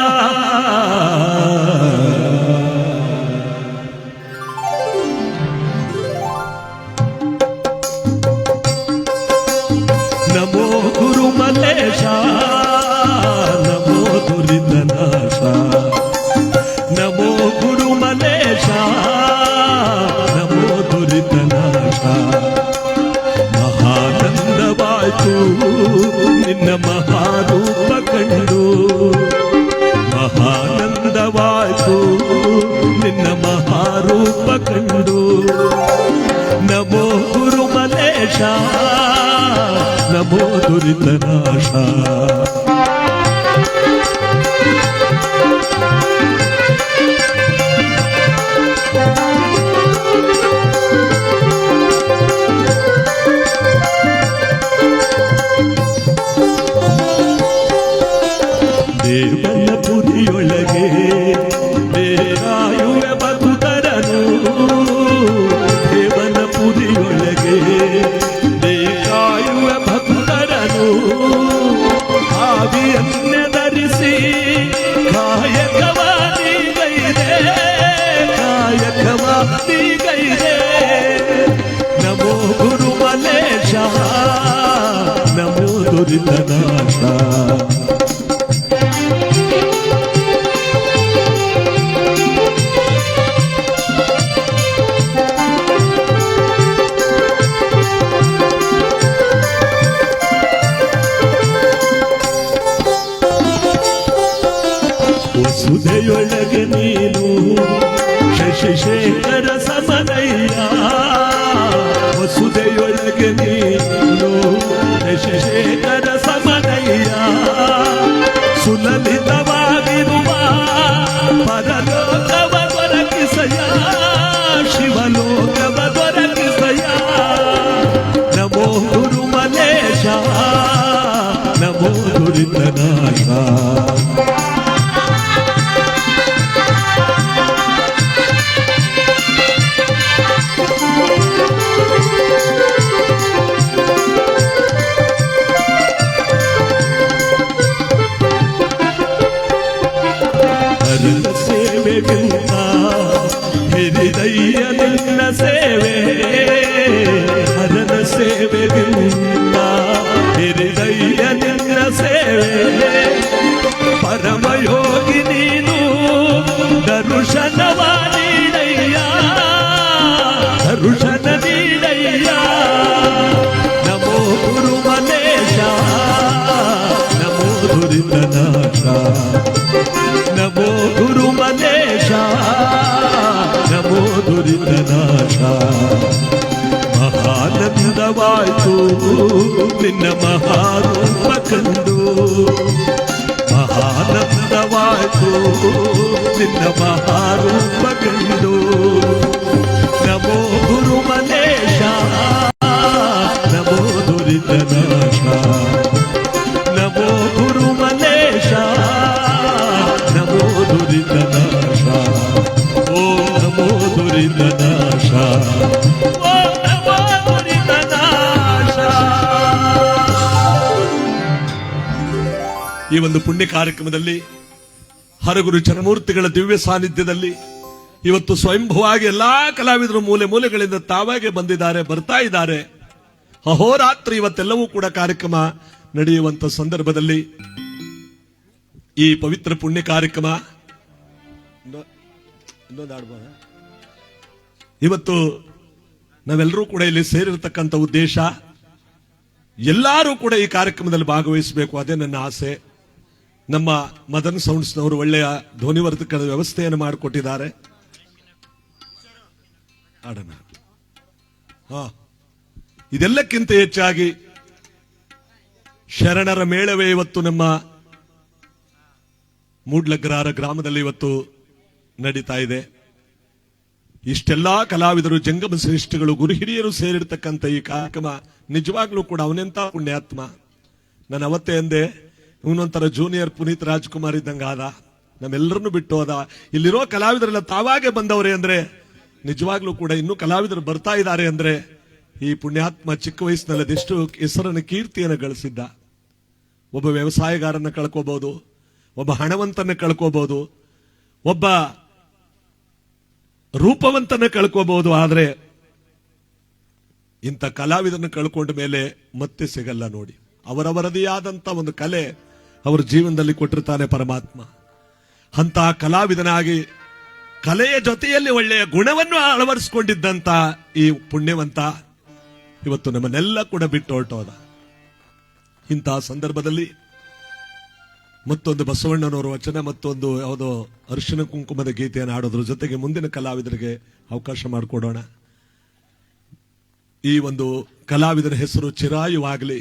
ನಮೋ ಗುರು ಮಲೇಶ, ನಮೋ ದುರಿತನಾಶ, ನಮೋ ಗುರು ಮಲೇಶ, ನಮೋ ದುರಿತನಾಶ. ಮಹಾನಂದವಾಯ್ತು ನಿನ್ನ ಮಹಾರೂಪ ಕಂಡು, ಮಹಾನಂದವಾಯ್ತು ನಿನ್ನ ಮಹಾರೂಪ ಕಂಡು. ನಮೋ ಗುರು ಮಲೇಶ, ನಮೋ ದುರಿತನಾಶ. ದೇವನ ಪುರಿಯೊಳಗೆ ಬೇರಾಯುವ ಬದುಕರನು, ದೇವನ ಪುರಿಯೊಳಗೆ ಬೇಕಾಯುವ ಭಕ್ತರನು. ಕಾವಿಯನ್ನ ಧರಿಸಿ ಕಾಯಕವಾದಿ ಗೈದೆ, ಕಾಯಕವಾದಿ ಗೈದೆ. ನಮೋ ಗುರು ಮಲೇಶ, ನಮೋ ದುರಿತನಾಶ. ವಸುಧೆಯೊಳಗೆ ನೀನು ಶಶಿಶೇಖರ ಸಮನಯ್ಯ, ವಸುಧೆಯೊಳಗೆ ನೀನು ಶಶಿಶೇಖರ ಸಮನಯ್ಯ. ಸುಲಲಿತವಾಗಿರುವ ಪರಲೋಕವ ದೊರಕಿಸಯ, ಶಿವಲೋಕವ ದೊರಕಿಸಯ. ನಮೋ ಗುರು ಮಲೇಶ, ನಮೋ ದುರಿತನಾಶ. ಹರನ ಸೇವೆಗಿಂತ ಹಿರಿದಯ್ಯ ನಿನ್ನ ಸೇವೆ, ಹರನ ಸೇವೆಗಿಂತ ಹಿರಿದಯ್ಯ ನಿನ್ನ ಸೇವೆ. ಪರಮಯೋಗಿ ನೀನು ದರುಶನವ ನೀಡಯ್ಯ, ದರುಶನ ನೀಡಯ್ಯ. ನಮೋ ಗುರು ಮಲೇಶ, ನಮೋ ದುರಿತನಾಶ. ನಮೋ ಗುರು ಮಲೇಶ, ನಮೋ ದುರಿತನಾಶ. ಮಹಾನಂದವಾಯ್ತು ನಿನ್ನ ಮಹಾರೂಪ ಕಂಡು, ಮಹಾನಂದವಾಯ್ತು ನಿನ್ನ ಮಹಾರೂಪ ಕಂಡು. ನಮೋ ಗುರು ಮಲೇಶ, ನಮೋ ದುರಿತನಾಶ. ನಮೋ ಗುರು ಮಲೇಶ, ನಮೋ ದುರಿತನಾಶ. ಓಂ ನಮೋ ದುರಿತನಾಶ, ಓಂ ನಮೋ ದುರಿತನಾಶ. ಈ ಒಂದು ಪುಣ್ಯ ಕಾರ್ಯಕ್ರಮದಲ್ಲಿ ಹರಗುರು ಚರಮೂರ್ತಿಗಳ ದಿವ್ಯ ಸಾನ್ನಿಧ್ಯದಲ್ಲಿ ಇವತ್ತು ಸ್ವಯಂಭುವಾಗಿ ಎಲ್ಲಾ ಕಲಾವಿದರು ಮೂಲೆ ಮೂಲೆಗಳಿಂದ ತಾವಾಗೆ ಬಂದಿದ್ದಾರೆ, ಬರ್ತಾ ಇದ್ದಾರೆ. ಅಹೋರಾತ್ರಿ ಇವತ್ತೆಲ್ಲವೂ ಕೂಡ ಕಾರ್ಯಕ್ರಮ ನಡೆಯುವಂತ ಸಂದರ್ಭದಲ್ಲಿ ಈ ಪವಿತ್ರ ಪುಣ್ಯ ಕಾರ್ಯಕ್ರಮ ಇವತ್ತು ನಾವೆಲ್ಲರೂ ಕೂಡ ಇಲ್ಲಿ ಸೇರಿರ್ತಕ್ಕಂಥ ಉದ್ದೇಶ ಎಲ್ಲರೂ ಕೂಡ ಈ ಕಾರ್ಯಕ್ರಮದಲ್ಲಿ ಭಾಗವಹಿಸಬೇಕು, ಅದೇ ನನ್ನ ಆಸೆ. ನಮ್ಮ ಮದನ್ ಸೌಂಡ್ಸ್ನವರು ಒಳ್ಳೆಯ ಧ್ವನಿವರ್ಧಕದ ವ್ಯವಸ್ಥೆಯನ್ನು ಮಾಡಿಕೊಟ್ಟಿದ್ದಾರೆ. ಆಡೋಣ. ಇದೆಲ್ಲಕ್ಕಿಂತ ಹೆಚ್ಚಾಗಿ ಶರಣರ ಮೇಳವೇ ಇವತ್ತು ನಮ್ಮ ಮೂಡ್ಲಗ್ರಹಾರ ಗ್ರಾಮದಲ್ಲಿ ಇವತ್ತು ನಡೀತಾ ಇದೆ. ಇಷ್ಟೆಲ್ಲಾ ಕಲಾವಿದರು, ಜಂಗಮ ಶ್ರೇಷ್ಠಗಳು, ಗುರು ಹಿರಿಯರು ಸೇರಿರ್ತಕ್ಕಂಥ ಈ ಕಾರ್ಯಕ್ರಮ ನಿಜವಾಗ್ಲೂ ಕೂಡ ಅವನೆಂತ ಪುಣ್ಯಾತ್ಮ. ನಾನು ಅವತ್ತೇ ಅಂದೆ, ಇವನೊಂಥರ ಜೂನಿಯರ್ ಪುನೀತ್ ರಾಜ್ಕುಮಾರ್ ಇದ್ದಂಗ ಆದ, ನಮ್ಮೆಲ್ಲರನ್ನು ಬಿಟ್ಟು ಹೋದ. ಇಲ್ಲಿರೋ ಕಲಾವಿದರೆಲ್ಲ ತಾವಾಗೆ ಬಂದವರೇ ಅಂದ್ರೆ, ನಿಜವಾಗ್ಲೂ ಕೂಡ ಇನ್ನೂ ಕಲಾವಿದರು ಬರ್ತಾ ಇದ್ದಾರೆ ಅಂದ್ರೆ ಈ ಪುಣ್ಯಾತ್ಮ ಚಿಕ್ಕ ವಯಸ್ಸಿನಲ್ಲಿ ಅದೆಷ್ಟು ಹೆಸರನ್ನು, ಕೀರ್ತಿಯನ್ನು ಗಳಿಸಿದ್ದ. ಒಬ್ಬ ವ್ಯವಸಾಯಗಾರನ್ನ ಕಳ್ಕೋಬಹುದು, ಒಬ್ಬ ಹಣವಂತನ ಕಳ್ಕೋಬಹುದು, ಒಬ್ಬ ರೂಪವಂತನ ಕಳ್ಕೋಬಹುದು. ಆದ್ರೆ ಇಂಥ ಕಲಾವಿದನ್ನು ಕಳ್ಕೊಂಡ ಮೇಲೆ ಮತ್ತೆ ಸಿಗಲ್ಲ ನೋಡಿ. ಅವರವರದೇ ಆದಂತ ಒಂದು ಕಲೆ ಅವರ ಜೀವನದಲ್ಲಿ ಕೊಟ್ಟಿರ್ತಾನೆ ಪರಮಾತ್ಮ. ಅಂತ ಕಲಾವಿದನಾಗಿ ಕಲೆಯ ಜೊತೆಯಲ್ಲಿ ಒಳ್ಳೆಯ ಗುಣವನ್ನು ಅಳವಡಿಸಿಕೊಂಡಿದ್ದಂತ ಈ ಪುಣ್ಯವಂತ ಇವತ್ತು ನಮ್ಮನ್ನೆಲ್ಲ ಕೂಡ ಬಿಟ್ಟು ಹೊರಟೋದ. ಇಂತಹ ಸಂದರ್ಭದಲ್ಲಿ ಮತ್ತೊಂದು ಬಸವಣ್ಣನವರ ವಚನ, ಮತ್ತೊಂದು ಯಾವುದೋ ಅರಿಶಿನ ಕುಂಕುಮದ ಗೀತೆಯನ್ನು ಆಡೋದ್ರ ಜೊತೆಗೆ ಮುಂದಿನ ಕಲಾವಿದರಿಗೆ ಅವಕಾಶ ಮಾಡಿಕೊಡೋಣ. ಈ ಒಂದು ಕಲಾವಿದರ ಹೆಸರು ಚಿರಾಯುವಾಗಲಿ.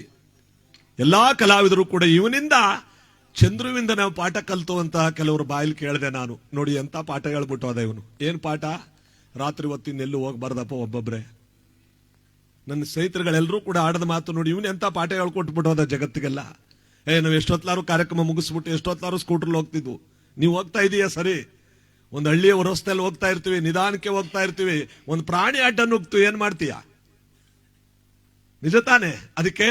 ಎಲ್ಲಾ ಕಲಾವಿದರು ಕೂಡ ಇವನಿಂದ, ಚಂದ್ರುವಿಂದ ನಾವು ಪಾಠ ಕಲ್ತುವಂತಹ ಕೆಲವರು ಬಾಯಲ್ಲಿ ಕೇಳಿದೆ ನಾನು. ನೋಡಿ ಎಂತ ಪಾಠ ಹೇಳ್ಬಿಟ್ಟು ಹೋದ ಇವನು. ಏನ್ ಪಾಠ? ರಾತ್ರಿ ಹೊತ್ತಿನೆಲ್ಲೂ ಹೋಗ್ಬಾರ್ದಪ್ಪ ಒಬ್ಬೊಬ್ರೆ. ನನ್ನ ಸ್ನೇಹಿತರುಗಳೆಲ್ಲರೂ ಕೂಡ ಆಡದ ಮಾತು ನೋಡಿ, ಇವನು ಎಂತ ಪಾಠ ಹೇಳ್ಕೊಟ್ಬಿಟ್ಟು ಹೋದ ಜಗತ್ತಿಗೆಲ್ಲ. ನಾವು ಎಷ್ಟೊತ್ತಲಾರು ಕಾರ್ಯಕ್ರಮ ಮುಗಿಸ್ಬಿಟ್ಟು ಎಷ್ಟೊತ್ತಲಾರು ಸ್ಕೂಟರ್ಲಿ ಹೋಗ್ತಿದ್ವು. ನೀವು ಹೋಗ್ತಾ ಇದೀಯಾ ಸರಿ, ಒಂದು ಹಳ್ಳಿಯ ರಸ್ತೆಯಲ್ಲಿ ಹೋಗ್ತಾ ಇರ್ತೀವಿ, ನಿಧಾನಕ್ಕೆ ಹೋಗ್ತಾ ಇರ್ತೀವಿ, ಒಂದು ಪ್ರಾಣಿ ಅಡ್ಡ ನುಗ್ತು, ಏನ್ ಮಾಡ್ತೀಯ? ನಿಜ ತಾನೆ? ಅದಕ್ಕೆ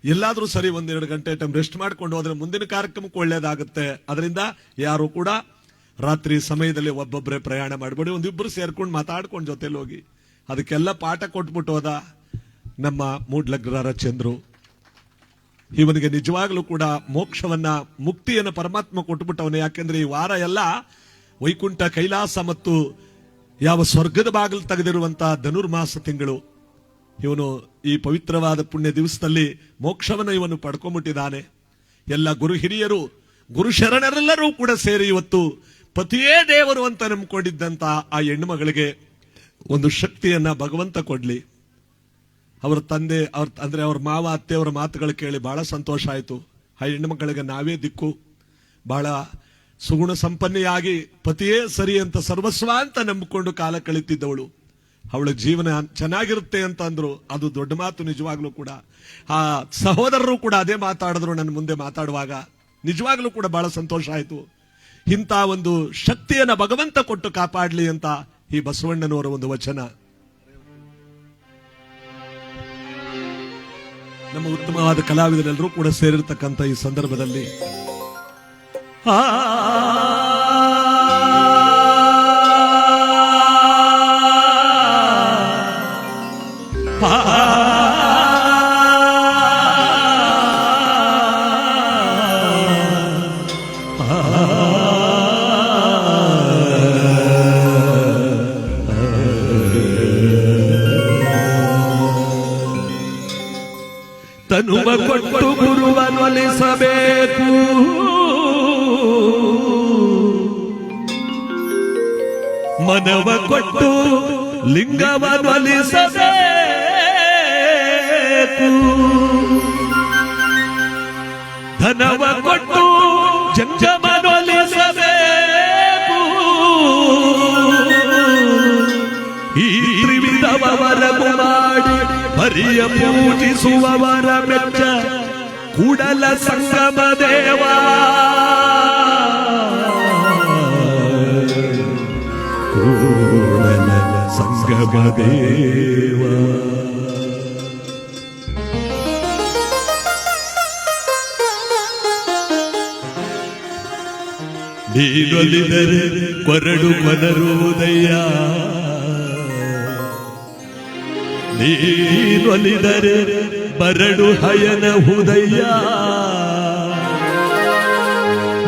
ಎಲ್ಲಾದ್ರೂ ಸರಿ 1-2 ಗಂಟೆ ಟೈಮ್ ರೆಸ್ಟ್ ಮಾಡ್ಕೊಂಡು ಹೋದ್ರೆ ಮುಂದಿನ ಕಾರ್ಯಕ್ರಮಕ್ಕೆ ಒಳ್ಳೇದಾಗುತ್ತೆ. ಅದರಿಂದ ಯಾರು ಕೂಡ ರಾತ್ರಿ ಸಮಯದಲ್ಲಿ ಒಬ್ಬೊಬ್ಬರೇ ಪ್ರಯಾಣ ಮಾಡಬೇಡಿ, ಒಂದಿಬ್ರು ಸೇರ್ಕೊಂಡು ಮಾತಾಡ್ಕೊಂಡು ಜೊತೆಲಿ ಹೋಗಿ. ಅದಕ್ಕೆಲ್ಲ ಪಾಠ ಕೊಟ್ಬಿಟ್ಟು ಹೋದ ನಮ್ಮ ಮೂಡ್ಲಗ್ರಹಾರ ಚಂದ್ರು. ಇವನಿಗೆ ನಿಜವಾಗ್ಲೂ ಕೂಡ ಮೋಕ್ಷವನ್ನ, ಮುಕ್ತಿಯನ್ನು ಪರಮಾತ್ಮ ಕೊಟ್ಬಿಟ್ಟವನು. ಯಾಕೆಂದ್ರೆ ಈ ವಾರ ಎಲ್ಲ ವೈಕುಂಠ, ಕೈಲಾಸ ಮತ್ತು ಯಾವ ಸ್ವರ್ಗದ ಬಾಗಿಲು ತೆಗೆದಿರುವಂತಹ ಧನುರ್ಮಾಸ ತಿಂಗಳು. ಇವನು ಈ ಪವಿತ್ರವಾದ ಪುಣ್ಯ ದಿವಸದಲ್ಲಿ ಮೋಕ್ಷವನ್ನು ಇವನು ಪಡ್ಕೊಂಡ್ಬಿಟ್ಟಿದ್ದಾನೆ. ಎಲ್ಲ ಗುರು ಹಿರಿಯರು, ಗುರು ಶರಣರೆಲ್ಲರೂ ಕೂಡ ಸೇರಿ ಇವತ್ತು ಪತಿಯೇ ದೇವರು ಅಂತ ನಂಬಿಕೊಂಡಿದ್ದಂತ ಆ ಹೆಣ್ಣು ಮಗಳಿಗೆ ಒಂದು ಶಕ್ತಿಯನ್ನ ಭಗವಂತ ಕೊಡ್ಲಿ. ಅವರ ತಂದೆ, ಅವ್ರ ಮಾವ, ಅತ್ತೆಯವರ ಮಾತುಗಳು ಕೇಳಿ ಬಹಳ ಸಂತೋಷ ಆಯಿತು. ಆ ಹೆಣ್ಣು ಮಕ್ಕಳಿಗೆ ನಾವೇ ದಿಕ್ಕು. ಬಹಳ ಸುಗುಣ ಸಂಪನ್ನೆಯಾಗಿ ಪತಿಯೇ ಸರಿ ಅಂತ ಸರ್ವಸ್ವ ಅಂತ ನಂಬಿಕೊಂಡು ಕಾಲ ಕಳೀತಿದ್ದವಳು. ಅವಳ ಜೀವನ ಚೆನ್ನಾಗಿರುತ್ತೆ ಅಂತ ಅಂದ್ರು. ಅದು ದೊಡ್ಡ ಮಾತು ನಿಜವಾಗ್ಲೂ ಕೂಡ. ಆ ಸಹೋದರರು ಕೂಡ ಅದೇ ಮಾತಾಡಿದ್ರು ನನ್ನ ಮುಂದೆ ಮಾತಾಡುವಾಗ. ನಿಜವಾಗ್ಲೂ ಕೂಡ ಬಹಳ ಸಂತೋಷ ಆಯಿತು. ಇಂಥ ಒಂದು ಶಕ್ತಿಯನ್ನ ಭಗವಂತ ಕೊಟ್ಟು ಕಾಪಾಡ್ಲಿ ಅಂತ ಈ ಬಸವಣ್ಣನವರ ಒಂದು ವಚನ. ನಮ್ಮ ಉತ್ತಮವಾದ ಕಲಾವಿದರೆಲ್ಲರೂ ಕೂಡ ಸೇರಿರ್ತಕ್ಕಂಥ ಈ ಸಂದರ್ಭದಲ್ಲಿ ತನುವ ಕೊಟ್ಟು ಗುರುವನ್ನೊಲಿಸಬೇಕು, ಮನವ ಕೊಟ್ಟು ಲಿಂಗವನ್ನೊಲಿಸಬೇಕು, ಧನವ ಕೊಟ್ಟು ಜಂಗಮನೊಲಿಸಬೇಕು. ಈ ತ್ರಿವಿಧವರಗು ಮಾಡಿ ಹರಿಯ ಪೂಜಿಸುವವರ ಮೆಚ್ಚ ಕೂಡಲ ಸಂಗಮ ದೇವ. ಕೂಡಲ ಸಂಗಮ ದೇವ. ನೀನೊಲಿದರೆ ಕೊರಡು ಕೊನರುವುದಯ್ಯ, ನೀನೊಲಿದರೆ ಬರಡು ಹಯನ ಹುದಯ್ಯ,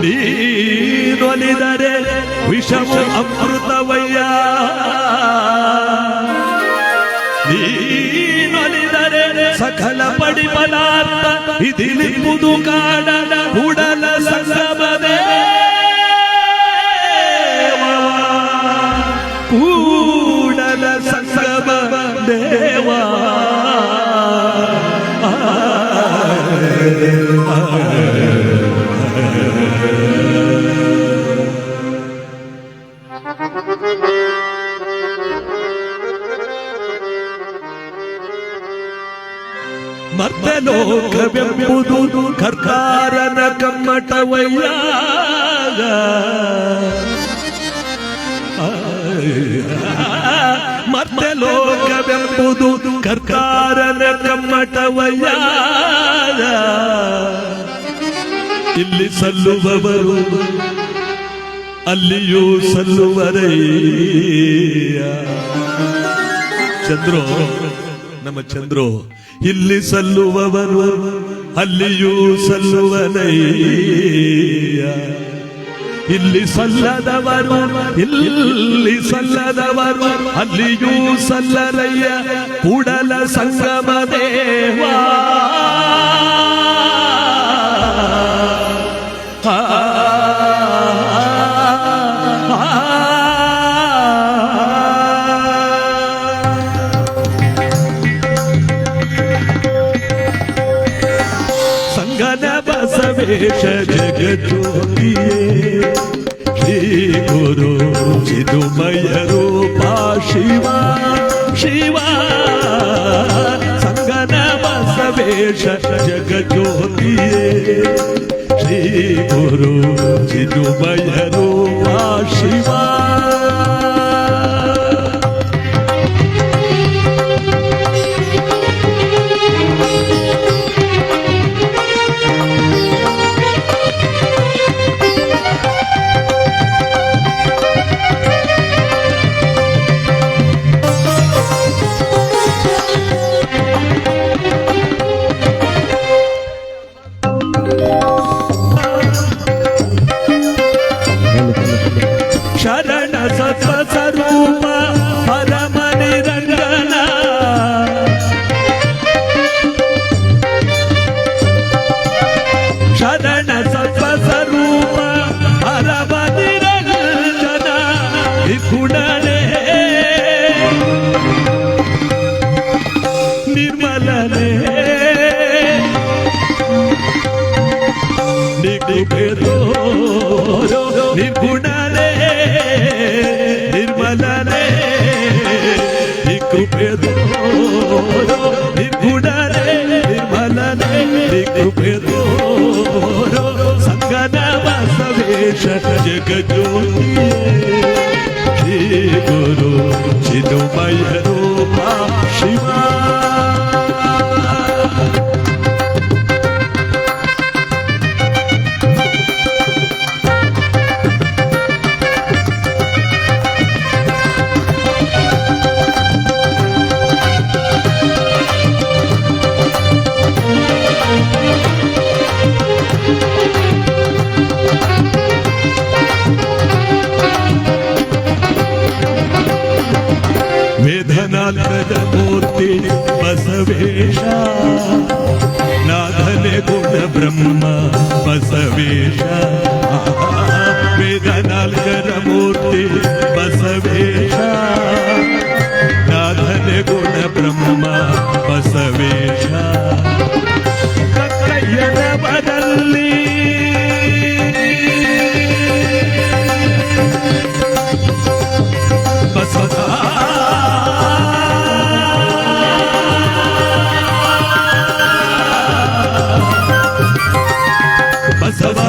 ನೀನೊಲಿದರೆ ವಿಷಮ ಅಮೃತವಯ್ಯ, ನೀನೊಲಿದರೆ ಸಕಲ ಪಡಿಮಲಾರ್ಥ ಇದಿಲಿಂಬುದು ಕಾಡಲ ಕೂಡಲ ಸಂಗಮ ದೇವ. ಕೂಡಲ ಸಂಗಮ ಮರ್ತ್ಯಲೋಕವೆಂಬುದು ಕರ್ಕಾರನ ಕಮ್ಮಟವಯ್ಯ. ಮರ್ತ್ಯಲೋಕವೆಂಬುದು ಕರ್ಕಾರನ ಕಮ್ಮಟವಯ್ಯ. ಇಲ್ಲಿ ಸಲ್ಲುವವರು ಅಲ್ಲಿಯೂ ಸಲ್ಲುವರಯ್ಯ. ಚಂದ್ರು, ನಮ್ಮ ಚಂದ್ರು, ಇಲ್ಲಿ ಸಲ್ಲುವವರು ಅಲ್ಲಿಯೂ ಸಲ್ಲುವರಯ್ಯ. ಇಲ್ಲಿ ಸಲ್ಲದವರು ಅಲ್ಲಿಯೂ ಸಲ್ಲರಯ್ಯ. ಕೂಡಲ ಸಂಗಮ ದೇವಾ ಸಂಗನ ಬಸವೇಶ ಜಗಜ್ಯೋತಿಯೇ ಶ್ರೀ ಗುರು ಚಿದುಮಯ ರೂಪ ಶಿವ ಶಿವ. ಸಂಗನ ಬಸವೇಶ ಜಗಜ್ಯೋತಿಯೇ ಶ್ರೀ ಗುರು ಚಿದುಮಯ ರೂಪ ಶಿವ. ಶರಣ ಸತ್ವ ಸ್ವರೂಪ ಪರಮ ನಿರಂಜನ. ಶರಣ ಸತ್ವ ಸ್ವರೂಪ ಪರಮ ನಿರಂಜನ. ನಿಪುಣನೇ ನಿರ್ಮಲನೇ ನಿಗುಬೇದೋ ನಿಪುಣನೇ ನಿರ್ಮಲನೇ ನಿಗುಬೇದೋ ನಿಪುಣನೇ ನಿರ್ಮಲನೇ ನಿಗುಬೇದೋ. ಸಂಗನ ಬಸವೇಶ ಜಗಜ್ಯೋತಿಯೇ ಶ್ರೀ ಗುರು ಚಿದುಮಯ ರೂಪ ಶಿವ. ವೇದನಾಥದ ಮೂರ್ತಿ ಬಸವೇಶ. ನಾಥನೆ ಗುಣ ಬ್ರಹ್ಮ ಬಸವೇಶ. ವೇದನಾಥದ ಮೂರ್ತಿ ಬಸವೇಶ. ನಾಥನೆ ಗುಣ ಬ್ರಹ್ಮ ಬಸವೇಶ. ಕಕ್ಕಯ್ಯನ ಬದಲ್ಲಿ ಬಸವ ಬಸವ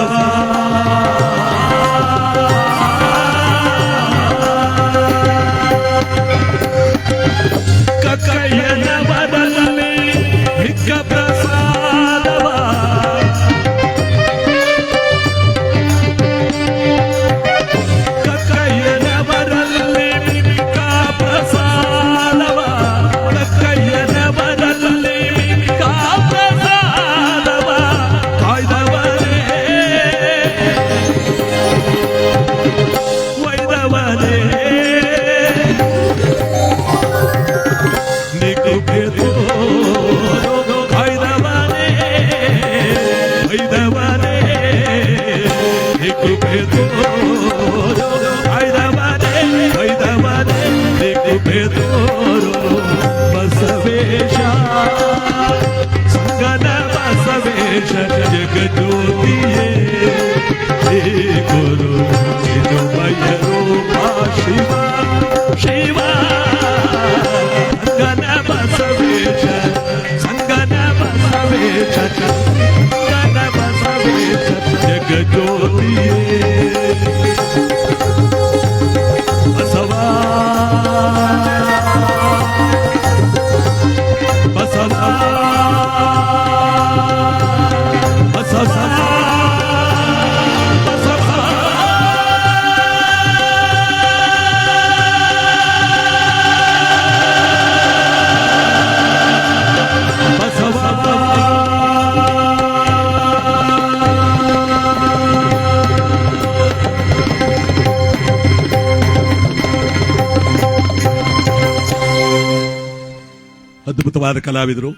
ಅದ್ಭುತವಾದ ಕಲಾವಿದರು.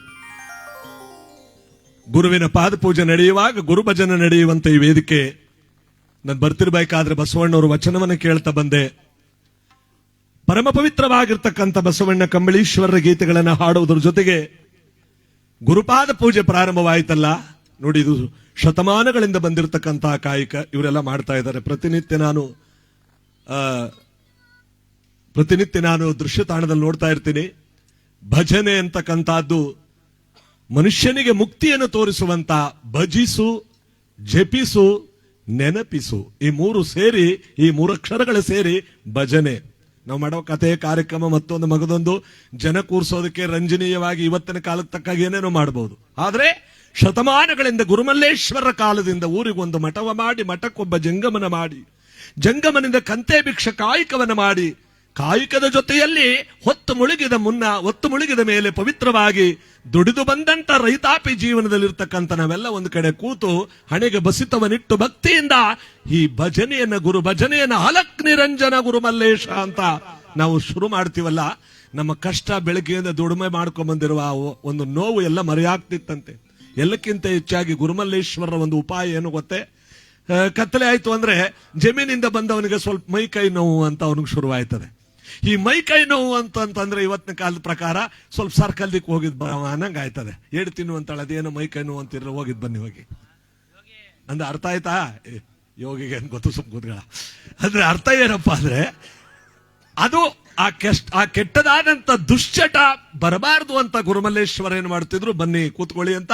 ಗುರುವಿನ ಪಾದಪೂಜೆ ನಡೆಯುವಾಗ ಗುರುಭಜನೆ ನಡೆಯುವಂತ ಈ ವೇದಿಕೆ ನಾನು ಬರ್ತಿರ್ಬೇಕಾದ್ರೆ ಬಸವಣ್ಣವರು ವಚನವನ್ನು ಕೇಳ್ತಾ ಬಂದೆ. ಪರಮ ಪವಿತ್ರವಾಗಿರ್ತಕ್ಕಂಥ ಬಸವಣ್ಣ ಕಂಬಳೀಶ್ವರರ ಗೀತೆಗಳನ್ನು ಹಾಡುವುದರ ಜೊತೆಗೆ ಗುರುಪಾದ ಪೂಜೆ ಪ್ರಾರಂಭವಾಯಿತಲ್ಲ ನೋಡಿ, ಇದು ಶತಮಾನಗಳಿಂದ ಬಂದಿರತಕ್ಕಂತಹ ಕಾಯಕ ಇವರೆಲ್ಲ ಮಾಡ್ತಾ ಇದ್ದಾರೆ. ಪ್ರತಿನಿತ್ಯ ನಾನು ದೃಶ್ಯ ತಾಣದಲ್ಲಿ ನೋಡ್ತಾ ಇರ್ತೀನಿ. ಭಜನೆ ಅಂತಕ್ಕಂಥದ್ದು ಮನುಷ್ಯನಿಗೆ ಮುಕ್ತಿಯನ್ನು ತೋರಿಸುವಂತ ಭಜಿಸು, ಜಪಿಸು, ನೆನಪಿಸು, ಈ ಮೂರು ಅಕ್ಷರಗಳು ಸೇರಿ ಭಜನೆ. ನಾವು ಮಾಡೋ ಕಥೆ ಕಾರ್ಯಕ್ರಮ ಮತ್ತೊಂದು ಮಗದೊಂದು ಜನ ಕೂರಿಸೋದಕ್ಕೆ ರಂಜನೀಯವಾಗಿ ಇವತ್ತಿನ ಕಾಲಕ್ಕೆ ತಕ್ಕಾಗಿ ಏನೇನೋ ಮಾಡಬಹುದು. ಆದ್ರೆ ಶತಮಾನಗಳಿಂದ ಗುರುಮಲ್ಲೇಶ್ವರರ ಕಾಲದಿಂದ ಊರಿಗೊಂದು ಮಠವ ಮಾಡಿ, ಮಠಕ್ಕೊಬ್ಬ ಜಂಗಮನ ಮಾಡಿ, ಜಂಗಮನಿಂದ ಕಂತೆ ಭಿಕ್ಷ ಕಾಯಕವನ್ನು ಮಾಡಿ, ಕಾಯಕದ ಜೊತೆಯಲ್ಲಿ ಹೊತ್ತು ಮುಳುಗಿದ ಮೇಲೆ ಪವಿತ್ರವಾಗಿ ದುಡಿದು ಬಂದಂತ ರೈತಾಪಿ ಜೀವನದಲ್ಲಿರ್ತಕ್ಕಂಥ ನಾವೆಲ್ಲ ಒಂದು ಕಡೆ ಕೂತು ಹಣೆಗೆ ಬಸಿತವನಿಟ್ಟು ಭಕ್ತಿಯಿಂದ ಈ ಗುರು ಭಜನೆಯನ್ನ ಅಲಕ್ ನಿರಂಜನ ಗುರುಮಲ್ಲೇಶ ಅಂತ ನಾವು ಶುರು ಮಾಡ್ತೀವಲ್ಲ, ನಮ್ಮ ಕಷ್ಟ ಬೆಳಗ್ಗೆಯಿಂದ ದುಡಿಮೆ ಮಾಡ್ಕೊಂಡ್ ಬಂದಿರುವ ಒಂದು ನೋವು ಎಲ್ಲ ಮರೆಯಾಗ್ತಿತ್ತಂತೆ. ಎಲ್ಲಕ್ಕಿಂತ ಹೆಚ್ಚಾಗಿ ಗುರುಮಲ್ಲೇಶ್ವರರ ಒಂದು ಉಪಾಯ ಏನು ಗೊತ್ತೇ? ಕತ್ತಲೆ ಆಯ್ತು ಅಂದ್ರೆ ಜಮೀನಿಂದ ಬಂದವನಿಗೆ ಸ್ವಲ್ಪ ಮೈ ಕೈ ನೋವು ಅಂತ ಅವನಿಗೆ ಶುರುವಾಯ್ತದೆ. ಈ ಮೈ ಕೈ ನೋವು ಅಂತಂದ್ರೆ ಇವತ್ತಿನ ಕಾಲದ ಪ್ರಕಾರ ಸ್ವಲ್ಪ ಸರ್ಕಲ್ದಿಕ್ ಹೋಗಿದ್ ಅನ್ನಂಗ ಆಯ್ತದೆ. ಏಡು ತಿನ್ನುವಂತಾಳ ಅದೇನೋ ಮೈ ಕೈ ನೋವು ಅಂತಿರ, ಹೋಗಿದ್ ಬನ್ನಿ ಹೋಗಿ ಅಂದ್ರೆ ಅರ್ಥ ಆಯ್ತಾ? ಯೋಗಿಗೆ ಏನ್ ಗೊತ್ತು ಸುಮ್ಕೂತ್ಗಳ ಅಂದ್ರೆ ಅರ್ಥ ಏನಪ್ಪ ಅಂದ್ರೆ ಅದು ಆ ಕೆಟ್ಟದಾದಂತ ದುಶ್ಚಟ ಬರಬಾರದು ಅಂತ ಗುರುಮಲ್ಲೇಶ್ವರ ಏನ್ ಮಾಡ್ತಿದ್ರು, ಬನ್ನಿ ಕೂತ್ಕೊಳ್ಳಿ ಅಂತ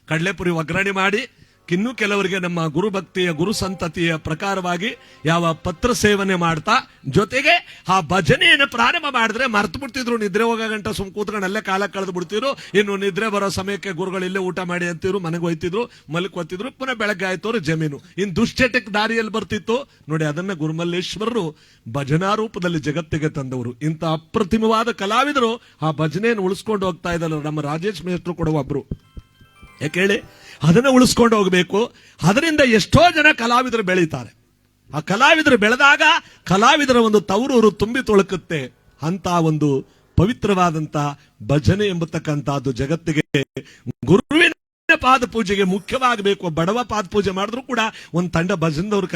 ಕಡಲೆಪುರಿ ಒಗ್ಗರಣೆ ಮಾಡಿ, ಇನ್ನು ಕೆಲವರಿಗೆ ನಮ್ಮ ಗುರುಭಕ್ತಿಯ ಗುರು ಸಂತತಿಯ ಪ್ರಕಾರವಾಗಿ ಯಾವ ಪತ್ರ ಸೇವನೆ ಮಾಡ್ತಾ ಜೊತೆಗೆ ಆ ಭಜನೆಯನ್ನು ಪ್ರಾರಂಭ ಮಾಡಿದ್ರೆ ಮರ್ತು ಬಿಡ್ತಿದ್ರು. ನಿದ್ರೆ ಹೋಗೋ ಗಂಟ ಸುಮ್ ಕೂತ್ಕೊಂಡು ಅಲ್ಲೇ ಕಾಲ ಕಳೆದು ಬಿಡ್ತಿದ್ರು. ಇನ್ನು ನಿದ್ರೆ ಬರೋ ಸಮಯಕ್ಕೆ ಗುರುಗಳು ಇಲ್ಲೇ ಊಟ ಮಾಡಿ ಅಂತಿದ್ರು, ಮನೆಗೆ ಹೋಯ್ತಿದ್ರು, ಮಲ್ಕೋತಿದ್ರು, ಪುನಃ ಬೆಳಗ್ಗೆ ಆಯ್ತವ್ರು ಜಮೀನು. ಇನ್ ದುಶ್ಚಟಕ್ಕೆ ದಾರಿಯಲ್ಲಿ ಬರ್ತಿತ್ತು ನೋಡಿ. ಅದನ್ನ ಗುರುಮಲ್ಲೇಶ್ವರರು ಭಜನಾ ರೂಪದಲ್ಲಿ ಜಗತ್ತಿಗೆ ತಂದವರು. ಇಂಥ ಅಪ್ರತಿಮವಾದ ಕಲಾವಿದರು ಆ ಭಜನೆಯನ್ನು ಉಳಿಸ್ಕೊಂಡು ಹೋಗ್ತಾ ಇದ್ದಲ್ಲ. ನಮ್ಮ ರಾಜೇಶ್ ಮೇಷ್ಟ್ರು ಕೂಡ ಒಬ್ರು. ಯಾಕೆ ಹೇಳಿ, ಅದನ್ನ ಉಳಿಸ್ಕೊಂಡು ಹೋಗಬೇಕು. ಅದರಿಂದ ಎಷ್ಟೋ ಜನ ಕಲಾವಿದರು ಬೆಳೀತಾರೆ. ಆ ಕಲಾವಿದರು ಬೆಳೆದಾಗ ಕಲಾವಿದರ ಒಂದು ತವರೂರು ತುಂಬಿ ತೊಳಕುತ್ತೆ. ಅಂತ ಒಂದು ಪವಿತ್ರವಾದಂತ ಭಜನೆ ಎಂಬತಕ್ಕಂಥದ್ದು ಜಗತ್ತಿಗೆ ಗುರುವಿನ ಪಾದ ಪೂಜೆಗೆ ಮುಖ್ಯವಾಗಬೇಕು. ಬಡವ ಪಾದ ಪೂಜೆ ಮಾಡಿದ್ರು ಕೂಡ ಒಂದು ತಂಡ ಭಜನದವ್ರು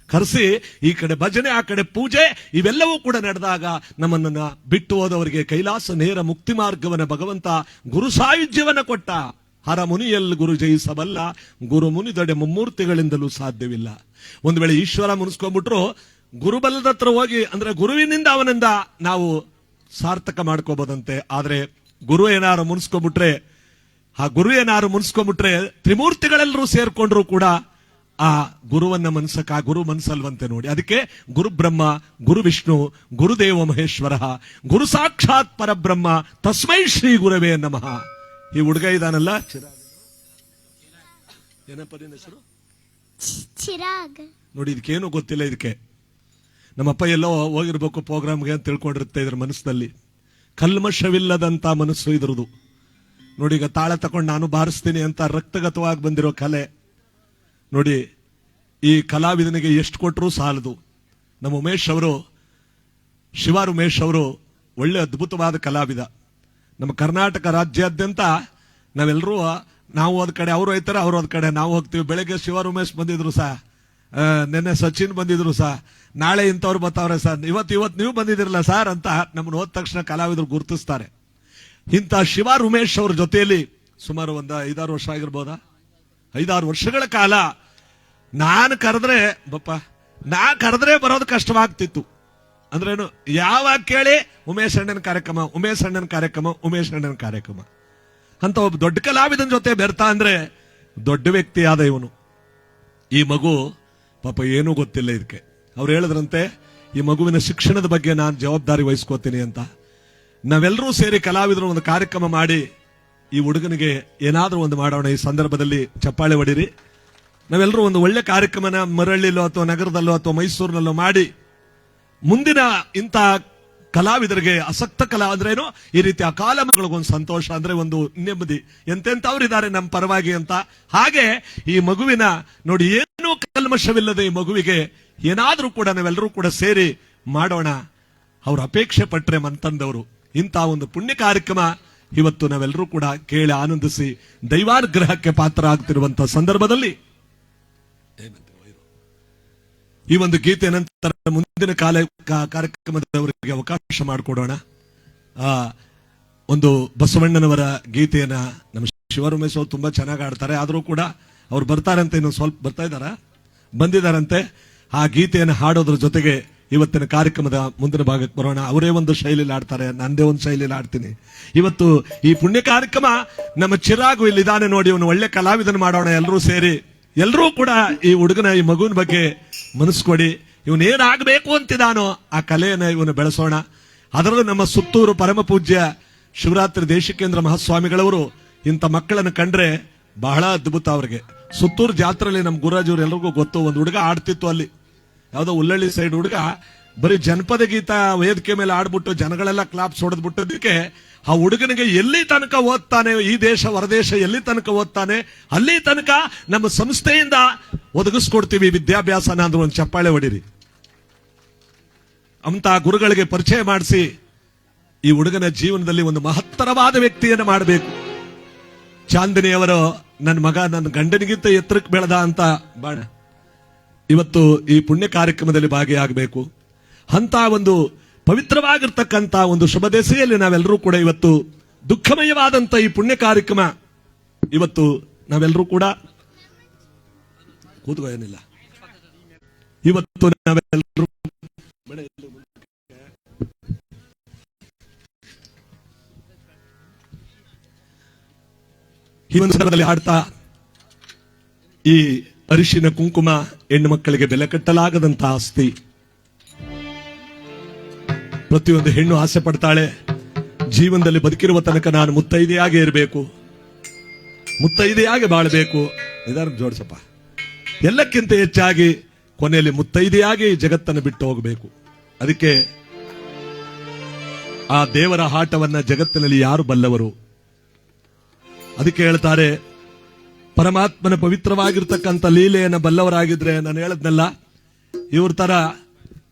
ಕರೆಸಿ ಈ ಕಡೆ ಭಜನೆ ಆ ಕಡೆ ಪೂಜೆ ಇವೆಲ್ಲವೂ ಕೂಡ ನಡೆದಾಗ ನಮ್ಮನ್ನ ಬಿಟ್ಟು ಹೋದವರಿಗೆ ಕೈಲಾಸ ನೇರ ಮುಕ್ತಿ ಮಾರ್ಗವನ್ನ ಭಗವಂತ ಗುರು ಸಾಯುಜ್ಯವನ್ನ ಕೊಟ್ಟ. ಹರ ಮುನಿಯಲ್ಲಿ ಗುರು ಜಯಿಸಬಲ್ಲ, ಗುರು ಮುನಿದೊಡೆ ಮುಮ್ಮೂರ್ತಿಗಳಿಂದಲೂ ಸಾಧ್ಯವಿಲ್ಲ. ಒಂದು ವೇಳೆ ಈಶ್ವರ ಮುನಿಸ್ಕೊಂಡ್ಬಿಟ್ರು ಗುರುಬಲದ ಹತ್ರ ಹೋಗಿ ಅಂದ್ರೆ ಗುರುವಿನಿಂದ ಅವನಿಂದ ನಾವು ಸಾರ್ಥಕ ಮಾಡ್ಕೋಬಹುದಂತೆ. ಆದ್ರೆ ಗುರು ಏನಾರು ಮುನ್ಸ್ಕೊಂಡ್ಬಿಟ್ರೆ ತ್ರಿಮೂರ್ತಿಗಳೆಲ್ಲರೂ ಸೇರ್ಕೊಂಡ್ರು ಕೂಡ ಆ ಗುರುವನ್ನ ಮನ್ಸಕ್ ಆ ಗುರು ಮನ್ಸಲ್ವಂತೆ ನೋಡಿ. ಅದಕ್ಕೆ ಗುರು ಬ್ರಹ್ಮ, ಗುರು ವಿಷ್ಣು, ಗುರುದೇವ ಮಹೇಶ್ವರ, ಗುರು ಸಾಕ್ಷಾತ್ ಪರಬ್ರಹ್ಮ, ತಸ್ಮೈ ಶ್ರೀ ಗುರವೇ ನಮಃ. ಈ ಹುಡುಗ ಇದಾನಲ್ಲ ಏನಪ್ಪ ನಿನ್ನ ಹೆಸರು? ನೋಡಿ, ಇದಕ್ಕೇನು ಗೊತ್ತಿಲ್ಲ. ಇದಕ್ಕೆ ನಮ್ಮಪ್ಪ ಎಲ್ಲೋ ಹೋಗಿರ್ಬೇಕು ಪ್ರೋಗ್ರಾಮ್ಗೆ ಅಂತ ತಿಳ್ಕೊಂಡಿರುತ್ತೆ ಇದ್ರ ಮನಸ್ಸಿನಲ್ಲಿ. ಕಲ್ಮಶವಿಲ್ಲದಂತ ಮನಸ್ಸು ಇದ್ರದು ನೋಡಿ. ಈಗ ತಾಳ ತಕೊಂಡು ನಾನು ಬಾರಿಸ್ತೀನಿ ಅಂತ ರಕ್ತಗತವಾಗಿ ಬಂದಿರೋ ಕಲೆ ನೋಡಿ. ಈ ಕಲಾವಿದನಿಗೆ ಎಷ್ಟು ಕೊಟ್ಟರು ಸಾಲದು. ನಮ್ಮ ಉಮೇಶ್ ಅವರು, ಶಿವಾರ್ ಉಮೇಶ್ ಅವರು ಒಳ್ಳೆ ಅದ್ಭುತವಾದ ಕಲಾವಿದ. ನಮ್ಮ ಕರ್ನಾಟಕ ರಾಜ್ಯಾದ್ಯಂತ ನಾವೆಲ್ಲರೂ, ನಾವು ಒಂದ್ ಕಡೆ ಅವರು ಹೋಯ್ತಾರೆ, ಅವ್ರು ಒಂದ್ ಕಡೆ ನಾವು ಹೋಗ್ತೀವಿ. ಬೆಳಗ್ಗೆ ಶಿವಾರ್ ಉಮೇಶ್ ಬಂದಿದ್ರು ಸಾ, ನಿನ್ನೆ ಸಚಿನ್ ಬಂದಿದ್ರು ಸಾ, ನಾಳೆ ಇಂಥವ್ರು ಬರ್ತಾವ್ರೆ ಸರ್, ಇವತ್ತು ನೀವು ಬಂದಿದಿರಲ್ಲ ಸರ್ ಅಂತ ನಮ್ಮನ್ನು ಹೋದ ತಕ್ಷಣ ಕಲಾವಿದರು ಗುರುತಿಸ್ತಾರೆ. ಇಂಥ ಶಿವಾರ್ ಉಮೇಶ್ ಅವ್ರ ಜೊತೆಯಲ್ಲಿ ಸುಮಾರು ಒಂದು 5-6 ವರ್ಷ ಆಗಿರ್ಬೋದಾ, 5-6 ವರ್ಷಗಳ ಕಾಲ ನಾ ಕರೆದ್ರೆ ಬರೋದು ಕಷ್ಟವಾಗ್ತಿತ್ತು. ಅಂದ್ರೇನು, ಯಾವಾಗ ಕೇಳಿ ಉಮೇಶ್ ಅಣ್ಣನ ಕಾರ್ಯಕ್ರಮ ಅಂತ ಒಬ್ಬ ದೊಡ್ಡ ಕಲಾವಿದನ ಜೊತೆ ಬೆರ್ತಾ ಅಂದ್ರೆ ದೊಡ್ಡ ವ್ಯಕ್ತಿ ಆದ ಇವನು. ಈ ಮಗು ಪಾಪ ಏನೂ ಗೊತ್ತಿಲ್ಲ ಇದಕ್ಕೆ. ಅವ್ರು ಹೇಳಿದ್ರಂತೆ ಈ ಮಗುವಿನ ಶಿಕ್ಷಣದ ಬಗ್ಗೆ ನಾನು ಜವಾಬ್ದಾರಿ ವಹಿಸ್ಕೋತೀನಿ ಅಂತ. ನಾವೆಲ್ಲರೂ ಸೇರಿ ಕಲಾವಿದರು ಒಂದು ಕಾರ್ಯಕ್ರಮ ಮಾಡಿ ಈ ಹುಡುಗನಿಗೆ ಏನಾದ್ರೂ ಒಂದು ಮಾಡೋಣ. ಈ ಸಂದರ್ಭದಲ್ಲಿ ಚಪ್ಪಾಳೆ ಹೊಡಿರಿ. ನಾವೆಲ್ಲರೂ ಒಂದು ಒಳ್ಳೆ ಕಾರ್ಯಕ್ರಮನ ಮರಳ್ಳಿಲೋ ಅಥವಾ ನಗರದಲ್ಲೋ ಅಥವಾ ಮೈಸೂರಿನಲ್ಲೋ ಮಾಡಿ ಮುಂದಿನ ಇಂಥ ಕಲಾವಿದರಿಗೆ, ಆಸಕ್ತ ಕಲಾ ಅಂದ್ರೇನು, ಈ ರೀತಿ ಅಕಾಲ ಮಗಳಿಗೊಂದು ಸಂತೋಷ ಅಂದ್ರೆ ಒಂದು ನೆಮ್ಮದಿ, ಎಂತೆಂಥವ್ರಿದ್ದಾರೆ ನಮ್ಮ ಪರವಾಗಿ ಅಂತ. ಹಾಗೆ ಈ ಮಗುವಿನ ನೋಡಿ, ಏನೂ ಕಲ್ಮಶವಿಲ್ಲದೆ ಈ ಮಗುವಿಗೆ ಏನಾದ್ರೂ ಕೂಡ ನಾವೆಲ್ಲರೂ ಕೂಡ ಸೇರಿ ಮಾಡೋಣ. ಅವ್ರ ಅಪೇಕ್ಷೆ ಪಟ್ರೆ ಮಂತಂದವರು ಇಂಥ ಒಂದು ಪುಣ್ಯ ಕಾರ್ಯಕ್ರಮ ಇವತ್ತು ನಾವೆಲ್ಲರೂ ಕೂಡ ಕೇಳಿ ಆನಂದಿಸಿ ದೈವಾನುಗ್ರಹಕ್ಕೆ ಪಾತ್ರ ಆಗ್ತಿರುವಂತಹ ಸಂದರ್ಭದಲ್ಲಿ ಈ ಒಂದು ಗೀತೆ ನಂತರ ಮುಂದಿನ ಕಾರ್ಯಕ್ರಮದವರಿಗೆ ಅವಕಾಶ ಮಾಡಿಕೊಡೋಣ. ಒಂದು ಬಸವಣ್ಣನವರ ಗೀತೆಯನ್ನ ನಮ್ಮ ಶಿವರಮೇಶ್ ಅವರು ತುಂಬಾ ಚೆನ್ನಾಗಿ ಆಡ್ತಾರೆ. ಆದರೂ ಕೂಡ ಅವ್ರು ಬರ್ತಾರಂತೆ, ಇನ್ನು ಸ್ವಲ್ಪ ಬರ್ತಾ ಬಂದಿದ್ದಾರಂತೆ. ಆ ಗೀತೆಯನ್ನು ಹಾಡೋದ್ರ ಜೊತೆಗೆ ಇವತ್ತಿನ ಕಾರ್ಯಕ್ರಮದ ಮುಂದಿನ ಭಾಗಕ್ಕೆ ಬರೋಣ. ಅವರೇ ಒಂದು ಶೈಲಿಯಲ್ಲಿ ಆಡ್ತಾರೆ, ನಂದೇ ಒಂದು ಶೈಲಿಯಲ್ಲಿ ಆಡ್ತೀನಿ. ಇವತ್ತು ಈ ಪುಣ್ಯ ಕಾರ್ಯಕ್ರಮ ನಮ್ಮ ಚಿರಾಗು ಇಲ್ಲಿದ್ದಾನೆ ನೋಡಿ, ಇವನು ಒಳ್ಳೆ ಕಲಾವಿದನ ಮಾಡೋಣ ಎಲ್ಲರೂ ಸೇರಿ. ಎಲ್ಲರೂ ಕೂಡ ಈ ಹುಡುಗನ ಈ ಮಗುವಿನ ಬಗ್ಗೆ ಮನಸ್ಸು ಕೊಡಿ. ಇವನೇನಾಗಬೇಕು ಅಂತಿದ್ದಾನೋ ಆ ಕಲೆಯನ್ನು ಇವನು ಬೆಳೆಸೋಣ. ಅದರಲ್ಲೂ ನಮ್ಮ ಸುತ್ತೂರು ಪರಮ ಪೂಜ್ಯ ಶಿವರಾತ್ರಿ ದೇಶಿಕೇಂದ್ರ ಮಹಾಸ್ವಾಮಿಗಳವರು ಇಂಥ ಮಕ್ಕಳನ್ನು ಕಂಡ್ರೆ ಬಹಳ ಅದ್ಭುತ. ಅವ್ರಿಗೆ ಸುತ್ತೂರು ಜಾತ್ರೆಯಲ್ಲಿ ನಮ್ಮ ಗುರುರಾಜವ್ರು ಎಲ್ರಿಗೂ ಗೊತ್ತು. ಒಂದು ಹುಡುಗ ಆಡ್ತಿತ್ತು ಅಲ್ಲಿ, ಯಾವುದೋ ಉಳ್ಳಳ್ಳಿ ಸೈಡ್ ಹುಡುಗ, ಬರೀ ಜನಪದ ಗೀತ ವೇದಿಕೆ ಮೇಲೆ ಆಡ್ಬಿಟ್ಟು ಜನಗಳೆಲ್ಲ ಕ್ಲಾಪ್ಸ್ ಹೊಡೆದ್ಬಿಟ್ಟದಕ್ಕೆ ಆ ಹುಡುಗನಿಗೆ ಎಲ್ಲಿ ತನಕ ಓದ್ತಾನೆ, ಈ ದೇಶ ಹೊರದೇಶ ಎಲ್ಲಿ ತನಕ ಓದ್ತಾನೆ ಅಲ್ಲಿ ತನಕ ನಮ್ಮ ಸಂಸ್ಥೆಯಿಂದ ಒದಗಿಸ್ಕೊಡ್ತೀವಿ ವಿದ್ಯಾಭ್ಯಾಸನ ಅಂದ್ರೆ ಒಂದು ಚಪ್ಪಾಳೆ ಹೊಡಿರಿ. ಅಂತ ಗುರುಗಳಿಗೆ ಪರಿಚಯ ಮಾಡಿಸಿ ಈ ಹುಡುಗನ ಜೀವನದಲ್ಲಿ ಒಂದು ಮಹತ್ತರವಾದ ವ್ಯಕ್ತಿಯನ್ನು ಮಾಡಬೇಕು. ಚಾಂದಿನಿಯವರು ನನ್ನ ಮಗ ನನ್ನ ಗಂಡನಿಗಿಂತ ಎತ್ತರಕ್ಕೆ ಬೆಳೆದ ಅಂತ ಬಾಣ ಇವತ್ತು ಈ ಪುಣ್ಯ ಕಾರ್ಯಕ್ರಮದಲ್ಲಿ ಭಾಗಿಯಾಗಬೇಕು. ಅಂತ ಒಂದು ಪವಿತ್ರವಾಗಿರ್ತಕ್ಕಂಥ ಒಂದು ಶುಭ ದೆಸೆಯಲ್ಲಿ ನಾವೆಲ್ಲರೂ ಕೂಡ ಇವತ್ತು ದುಃಖಮಯವಾದಂತ ಈ ಪುಣ್ಯ ಕಾರ್ಯಕ್ರಮ ಇವತ್ತು ನಾವೆಲ್ಲರೂ ಕೂಡ ಕೂತ್ಕೋ ಏನಿಲ್ಲ. ಇವತ್ತು ನಾವೆಲ್ಲರೂ ಈ ಒಂದು ಸಂದರ್ಭದಲ್ಲಿ ಹಾಡ್ತಾ ಈ ಅರಿಶಿನ ಕುಂಕುಮ ಹೆಣ್ಣು ಮಕ್ಕಳಿಗೆ ಬೆಲೆ ಕಟ್ಟಲಾಗದಂತ ಆಸ್ತಿ. ಪ್ರತಿಯೊಂದು ಹೆಣ್ಣು ಆಸೆ ಪಡ್ತಾಳೆ, ಜೀವನದಲ್ಲಿ ಬದುಕಿರುವ ತನಕ ನಾನು ಮುತ್ತೈದೆಯಾಗಿ ಇರಬೇಕು, ಮುತ್ತೈದೆಯಾಗಿ ಬಾಳಬೇಕು. ಇದನ್ನು ಜೋಡಿಸಪ್ಪ. ಎಲ್ಲಕ್ಕಿಂತ ಹೆಚ್ಚಾಗಿ ಕೊನೆಯಲ್ಲಿ ಮುತ್ತೈದೆಯಾಗಿ ಜಗತ್ತನ್ನು ಬಿಟ್ಟು ಹೋಗಬೇಕು. ಅದಕ್ಕೆ ಆ ದೇವರ ಆಟವನ್ನ ಜಗತ್ತಿನಲ್ಲಿ ಯಾರು ಬಲ್ಲವರು? ಅದಕ್ಕೆ ಹೇಳ್ತಾರೆ, ಪರಮಾತ್ಮನ ಪವಿತ್ರವಾಗಿರ್ತಕ್ಕಂಥ ಲೀಲೆಯನ್ನ ಬಲ್ಲವರಾಗಿದ್ರೆ, ನಾನು ಹೇಳದ್ನಲ್ಲ, ಇವ್ರ ತರ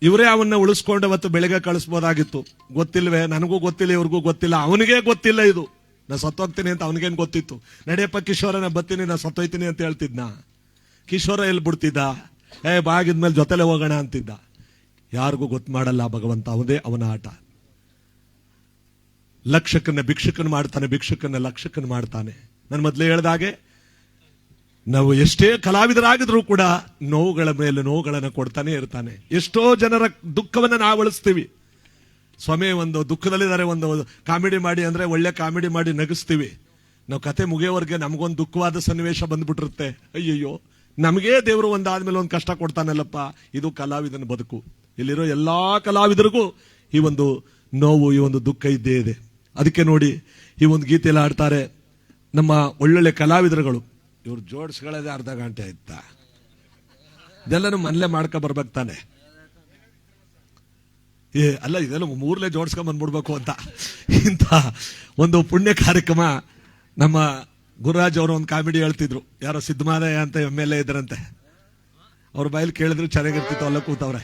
ಇವರೇ ಅವನ್ನ ಉಳಿಸ್ಕೊಂಡು ಅವತ್ತು ಬೆಳಗ್ಗೆ ಕಳಿಸ್ಬೋದಾಗಿತ್ತು. ಗೊತ್ತಿಲ್ವೇ? ನನಗೂ ಗೊತ್ತಿಲ್ಲ, ಇವ್ರಿಗೂ ಗೊತ್ತಿಲ್ಲ, ಅವನಿಗೆ ಗೊತ್ತಿಲ್ಲ. ಇದು ನಾ ಸತ್ತೋಗ್ತೀನಿ ಅಂತ ಅವನಿಗೇನು ಗೊತ್ತಿತ್ತು? ನಡೆಯಪ್ಪ ಕಿಶೋರ, ನಾ ಬರ್ತೀನಿ, ನಾ ಸತ್ತೋಯ್ತೀನಿ ಅಂತ ಹೇಳ್ತಿದ್ನ. ಕಿಶೋರ ಎಲ್ಲಿ ಬಿಡ್ತಿದ್ದ? ಬಾಗಿದ್ಮೇಲೆ ಜೊತೆಲೆ ಹೋಗೋಣ ಅಂತಿದ್ದ. ಯಾರಿಗೂ ಗೊತ್ತು ಮಾಡಲ್ಲ ಭಗವಂತ, ಅವನೇ ಅವನ ಆಟ. ಲಕ್ಷಕನ್ನ ಭಿಕ್ಷಕನ್ ಮಾಡ್ತಾನೆ, ಭಿಕ್ಷಕನ್ನ ಲಕ್ಷಕನ್ ಮಾಡ್ತಾನೆ. ನಾನು ಮೊದಲೇ ಹೇಳ್ದಾಗೆ, ನಾವು ಎಷ್ಟೇ ಕಲಾವಿದರಾಗಿದ್ರು ಕೂಡ ನೋವುಗಳ ಮೇಲೆ ನೋವುಗಳನ್ನು ಕೊಡ್ತಾನೆ ಇರ್ತಾನೆ. ಎಷ್ಟೋ ಜನರ ದುಃಖವನ್ನ ನಾವು ಅಳಿಸ್ತೀವಿ. ಸ್ವಾಮಿ ಒಂದು ದುಃಖದಲ್ಲಿದ್ದಾರೆ, ಒಂದು ಕಾಮಿಡಿ ಮಾಡಿ ಅಂದ್ರೆ ಒಳ್ಳೆ ಕಾಮಿಡಿ ಮಾಡಿ ನಗಿಸ್ತೀವಿ. ನಾವು ಕತೆ ಮುಗಿಯೋವರೆಗೆ ನಮಗೊಂದು ದುಃಖವಾದ ಸನ್ನಿವೇಶ ಬಂದ್ಬಿಟ್ಟಿರುತ್ತೆ. ಅಯ್ಯಯ್ಯೋ, ನಮಗೇ ದೇವರು ಒಂದಾದ್ಮೇಲೆ ಒಂದು ಕಷ್ಟ ಕೊಡ್ತಾನಲ್ಲಪ್ಪ. ಇದು ಕಲಾವಿದನ ಬದುಕು. ಇಲ್ಲಿರೋ ಎಲ್ಲಾ ಕಲಾವಿದರಿಗೂ ಈ ಒಂದು ನೋವು, ಈ ಒಂದು ದುಃಖ ಇದ್ದೇ ಇದೆ. ಅದಕ್ಕೆ ನೋಡಿ, ಈ ಒಂದು ಗೀತೆಯಲ್ಲಿ ಆಡ್ತಾರೆ ನಮ್ಮ ಒಳ್ಳೊಳ್ಳೆ ಕಲಾವಿದರುಗಳು. ಇವ್ರು ಜೋಡಿಸ್ಗಳದೇ ಅರ್ಧ ಗಂಟೆ ಆಯ್ತಾ? ಇದೆಲ್ಲನೂ ಮನೇಲೆ ಮಾಡ್ಕೊ ಬರ್ಬೇಕು ತಾನೆ. ಅಲ್ಲ, ಇದೆಲ್ಲ ಮೂರ್ಲೆ ಜೋಡಿಸ್ಕೊಂಡ್ ಬಂದ್ಬಿಡ್ಬೇಕು ಅಂತ. ಇಂಥ ಒಂದು ಪುಣ್ಯ ಕಾರ್ಯಕ್ರಮ. ನಮ್ಮ ಗುರುರಾಜ್ ಅವರು ಒಂದು ಕಾಮಿಡಿ ಹೇಳ್ತಿದ್ರು. ಯಾರೋ ಸಿದ್ದಮಾದಯ್ಯ ಅಂತ MLA ಇದ್ರಂತೆ. ಅವ್ರ ಬಾಯಲ್ಲಿ ಕೇಳಿದ್ರು ಚೆನ್ನಾಗಿರ್ತಿತ್ತು. ಅಲ್ಲ ಕೂತವ್ರೆ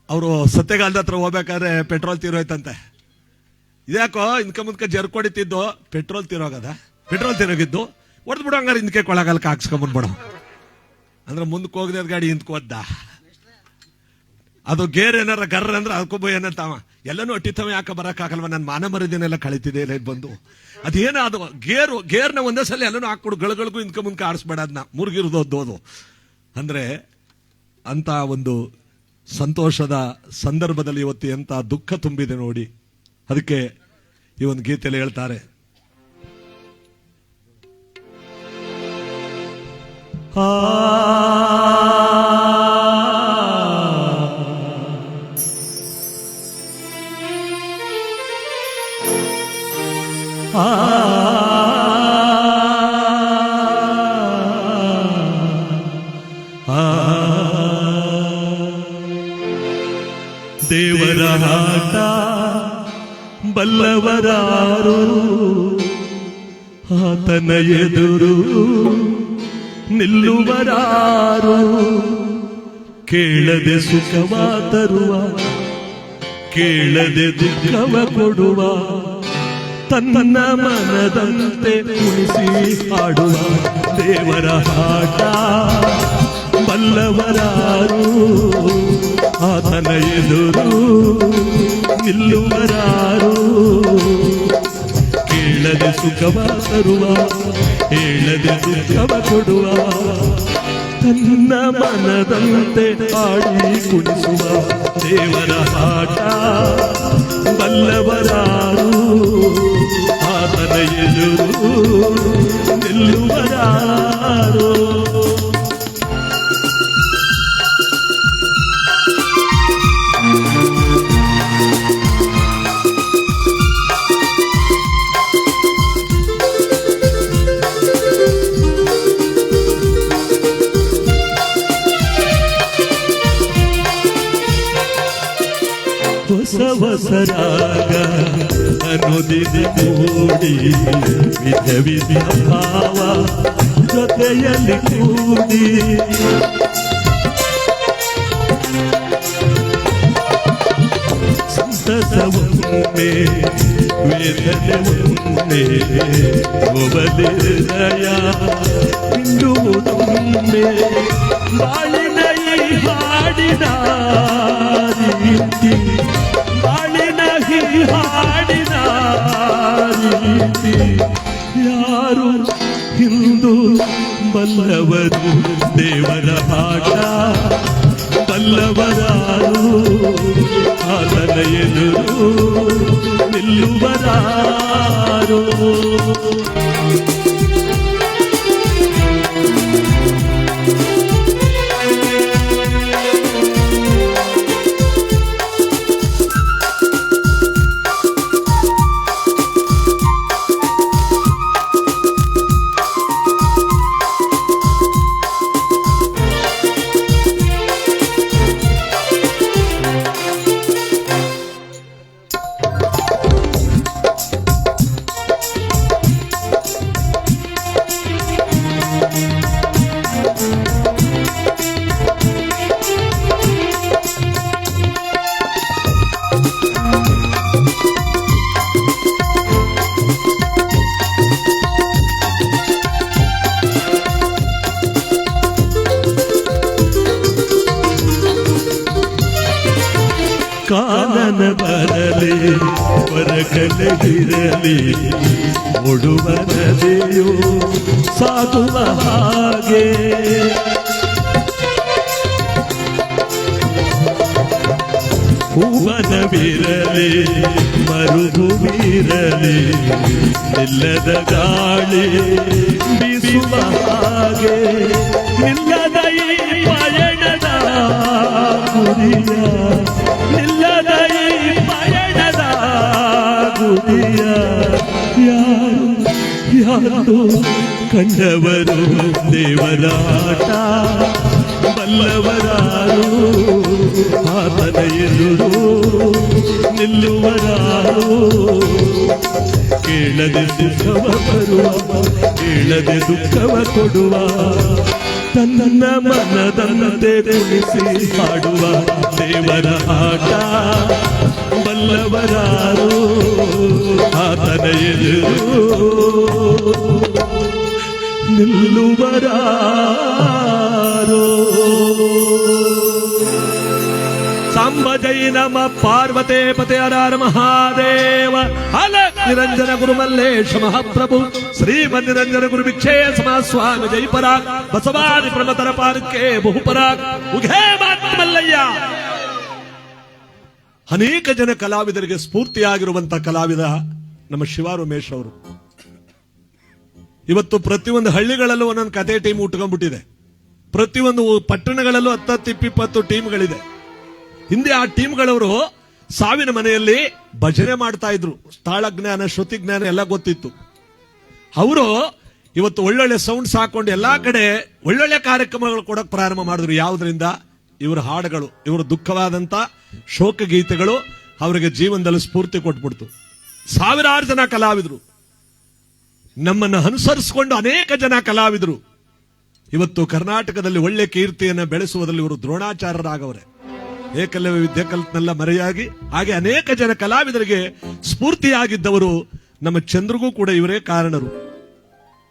ಅವರು ಸತ್ಯಗಾಲದ ಹತ್ರ ಹೋಗ್ಬೇಕಾದ್ರೆ ಪೆಟ್ರೋಲ್ ತೀರೋಯ್ತಂತೆ. ಇದ್ಯಾಕೋ ಇನ್ಕ ಮುಂದ್ಕ ಜರ್ಕೊಡಿತಿದ್ದು? ಪೆಟ್ರೋಲ್ ತೀರೋಗದ? ಪೆಟ್ರೋಲ್ ತೀರೋಗಿದ್ದು ಹೊಡೆದ್ಬಿಡು, ಹಂಗಾರೆ ಹಿಂದಕ್ಕೆ ಕೊಳಗಾಲಕ್ಕೆ ಹಾಕ್ಸ್ಕೊಂಡ್ಬಂದ್ಬಿಡು ಅಂದ್ರೆ ಮುಂದಕ್ಕೆ ಹೋಗದೆ ಗಾಡಿ ಹಿಂದ್ಕೋದ್ದ. ಅದು ಗೇರ್ ಏನಾರ ಗರ್ರ ಅಂದ್ರೆ ಅದಕ್ಕೊಬ್ಬ ಏನಂತಾವ, ಎಲ್ಲನೂ ಅಟ್ಟಿತವ, ಯಾಕೆ ಬರಕ್ಕಾಗಲ್ವ, ನನ್ನ ಮಾನ ಮರದಿನೆಲ್ಲ ಕಳಿತಿದೆ ಇಲ್ಲ ಬಂದು. ಅದೇನ ಅದು ಗೇರ್ನ ಒಂದೇ ಸಲ ಎಲ್ಲನೂ ಹಾಕ್ಬಿಡು, ಗಳಿಗಳಿಗೂ ಇಂದ್ಕ ಮುಂದ್ಕ ಆಡಿಸ್ಬೇಡ, ಅದನ್ನ ಮುರುಗಿರೋದು ಅಂದ್ರೆ. ಅಂತ ಒಂದು ಸಂತೋಷದ ಸಂದರ್ಭದಲ್ಲಿ ಇವತ್ತು ಎಂತ ದುಃಖ ತುಂಬಿದೆ ನೋಡಿ. ಅದಕ್ಕೆ ಈ ಒಂದು ಗೀತೆಯಲ್ಲಿ ಹೇಳ್ತಾರೆ, ದೇವರ ಆಟ ಬಲ್ಲವರಾರು, ಆತನ ಎದುರು ನಿಲ್ಲುವರಾರು, ಕೇಳದೆ ಸುಖವ ತರುವ ಕೇಳದೆ ದುಃಖವ ಕೊಡುವ ತನ್ನ ಮನದಂತೆ ಉಳಿಸಿ ಹಾಡುವ ದೇವರ ಹಾಟ ಬಲ್ಲವರಾರು ಆತನ ಎದುರು ನಿಲ್ಲುವರಾರು ಕೇಳದೆ ಸುಖವ ತರುವ ಹೇಳದೆ ದುಃಖವ ಕೊಡುವ ತನ್ನ ಮನದಂತೆ ಹಾಡಿ ಕುಣಿಸುವ ದೇವರ ಆಟ ಬಲ್ಲವರಾರು ಆತನ ಎದುರು ನಿಲ್ಲುವರಾರು ಹೊಸ ಹೊಸರಾಗ ಅನುದಿನ ಕೂಡಿ ವಿಧ ವಿಧ ಭಾವ ಜೊತೆಯಲ್ಲಿ ಕೂಡಿ ಸಂತಸವೊಮ್ಮೆ ವೇದನೆ ಒಮ್ಮೆ ಒಬಲಿರಯ ಹಿಂಡುವುದೊಮ್ಮೆ ಬಾಳಿನ ಈ ಹಾಡಿನ ರೀತಿ ಬಾಳಿನ ಈ ಹಾಡಿನ ರೀತಿ ಯಾರು ಹಿಂದೂ ಬಲ್ಲವರು ದೇವರ ಆಟ ಬಲ್ಲವರಾರು ಆತನ ಎದುರು ನಿಲ್ಲುವರಾರು ಕಾನನ ಬರಲಿ ಬರಕಲಿರಲಿ ಓಡುವ ನದಿಯು ಸಾಗುವ ಹಾಗೆ ಹೂವನವಿರಲಿ ಮರುಭೂಮಿರಲಿ ನಿಲ್ಲದ ಗಾಳಿ ಬೀಸುವ ಹಾಗೆ ನಿಲ್ಲದ ಈ ಪಯಣದ ಗುರಿಯ ನಿಲ್ಲದ ಈ ಪಯಣದ ಗುರಿಯ ಯಾರು ಕಂಡವರು ದೇವರಾಟ ಬಲ್ಲವರಾರು ಆತನ ಎದುರು ನಿಲ್ಲುವರಾರು ಕೇಳದೆ ಸುಖವ ಬರುವ ಕೇಳದೆ ದುಃಖವ ಕೊಡುವ ತನ್ನ ಮನದಂತೆ ಕುಣಿಸಿ ಹಾಡುವ ದೇವರ ಆಟ ಬಲ್ಲವರಾರು ಆತನ ಎದುರು ನಿಲ್ಲುವರಾರು ಸಾಂಬ ಜೈ ನಮ ಪಾರ್ವತೆ ಪತೆ ಹರ ಮಹಾದೇವ ಹಲ ನಿರಂಜನ ಗುರು ಮಲ್ಲೇಶ ಮಹಾಪ್ರಭು ಶ್ರೀಮನ್ ನಿರಂಜನ ಗುರು ಭಿಕ್ಷೇ ಸಮ ಸ್ವಾಮಿ ಜೈ ಪರಾಗ್ ಬಸವಾದಿ ಪ್ರಮತರ ಪಾರ್ಕೆ ಬಹುಪರಾಗ್ ಉಘೇ ಮಾತ್ಮಲ್ಲಯ್ಯ. ಅನೇಕ ಜನ ಕಲಾವಿದರಿಗೆ ಸ್ಫೂರ್ತಿಯಾಗಿರುವಂತ ಕಲಾವಿದ ನಮ್ಮ ಶಿವ ಉಮೇಶ್ ಅವರು. ಇವತ್ತು ಪ್ರತಿಯೊಂದು ಹಳ್ಳಿಗಳಲ್ಲೂ ಒಂದೊಂದು ಕತೆ ಟೀಮ್ ಉಟ್ಕೊಂಡ್ಬಿಟ್ಟಿದೆ. ಪ್ರತಿಯೊಂದು ಪಟ್ಟಣಗಳಲ್ಲೂ 10-20 ಟೀಮ್ಗಳಿದೆ. ಹಿಂದೆ ಆ ಟೀಮ್ಗಳವರು ಸಾವಿನ ಮನೆಯಲ್ಲಿ ಭಜನೆ ಮಾಡ್ತಾ ಇದ್ರು. ತಾಳಜ್ಞಾನ ಶ್ರುತಿಜ್ಞಾನ ಎಲ್ಲ ಗೊತ್ತಿತ್ತು. ಅವರು ಇವತ್ತು ಒಳ್ಳೊಳ್ಳೆ ಸೌಂಡ್ಸ್ ಹಾಕೊಂಡು ಎಲ್ಲಾ ಕಡೆ ಒಳ್ಳೊಳ್ಳೆ ಕಾರ್ಯಕ್ರಮಗಳು ಕೊಡಕ್ ಪ್ರಾರಂಭ ಮಾಡಿದ್ರು. ಯಾವುದರಿಂದ? ಇವರ ಹಾಡುಗಳು, ಇವರ ದುಃಖವಾದಂತ ಶೋಕ ಗೀತೆಗಳು ಅವರಿಗೆ ಜೀವನದಲ್ಲಿ ಸ್ಫೂರ್ತಿ ಕೊಟ್ಬಿಡ್ತು. ಸಾವಿರಾರು ಜನ ಕಲಾವಿದರು, ನಮ್ಮನ್ನು ಅನುಸರಿಸಿಕೊಂಡು ಅನೇಕ ಜನ ಕಲಾವಿದರು ಇವತ್ತು ಕರ್ನಾಟಕದಲ್ಲಿ ಒಳ್ಳೆ ಕೀರ್ತಿಯನ್ನು ಬೆಳೆಸುವುದರಲ್ಲಿ ಇವರು ದ್ರೋಣಾಚಾರ್ಯರಾಗವರೆ. ಏಕಲವ್ಯ ವಿದ್ಯೆ ಕಲ್ತನೆಲ್ಲ ಮರೆಯಾಗಿ. ಹಾಗೆ ಅನೇಕ ಜನ ಕಲಾವಿದರಿಗೆ ಸ್ಫೂರ್ತಿಯಾಗಿದ್ದವರು ನಮ್ಮ ಚಂದ್ರಿಗೂ ಕೂಡ ಇವರೇ ಕಾರಣರು.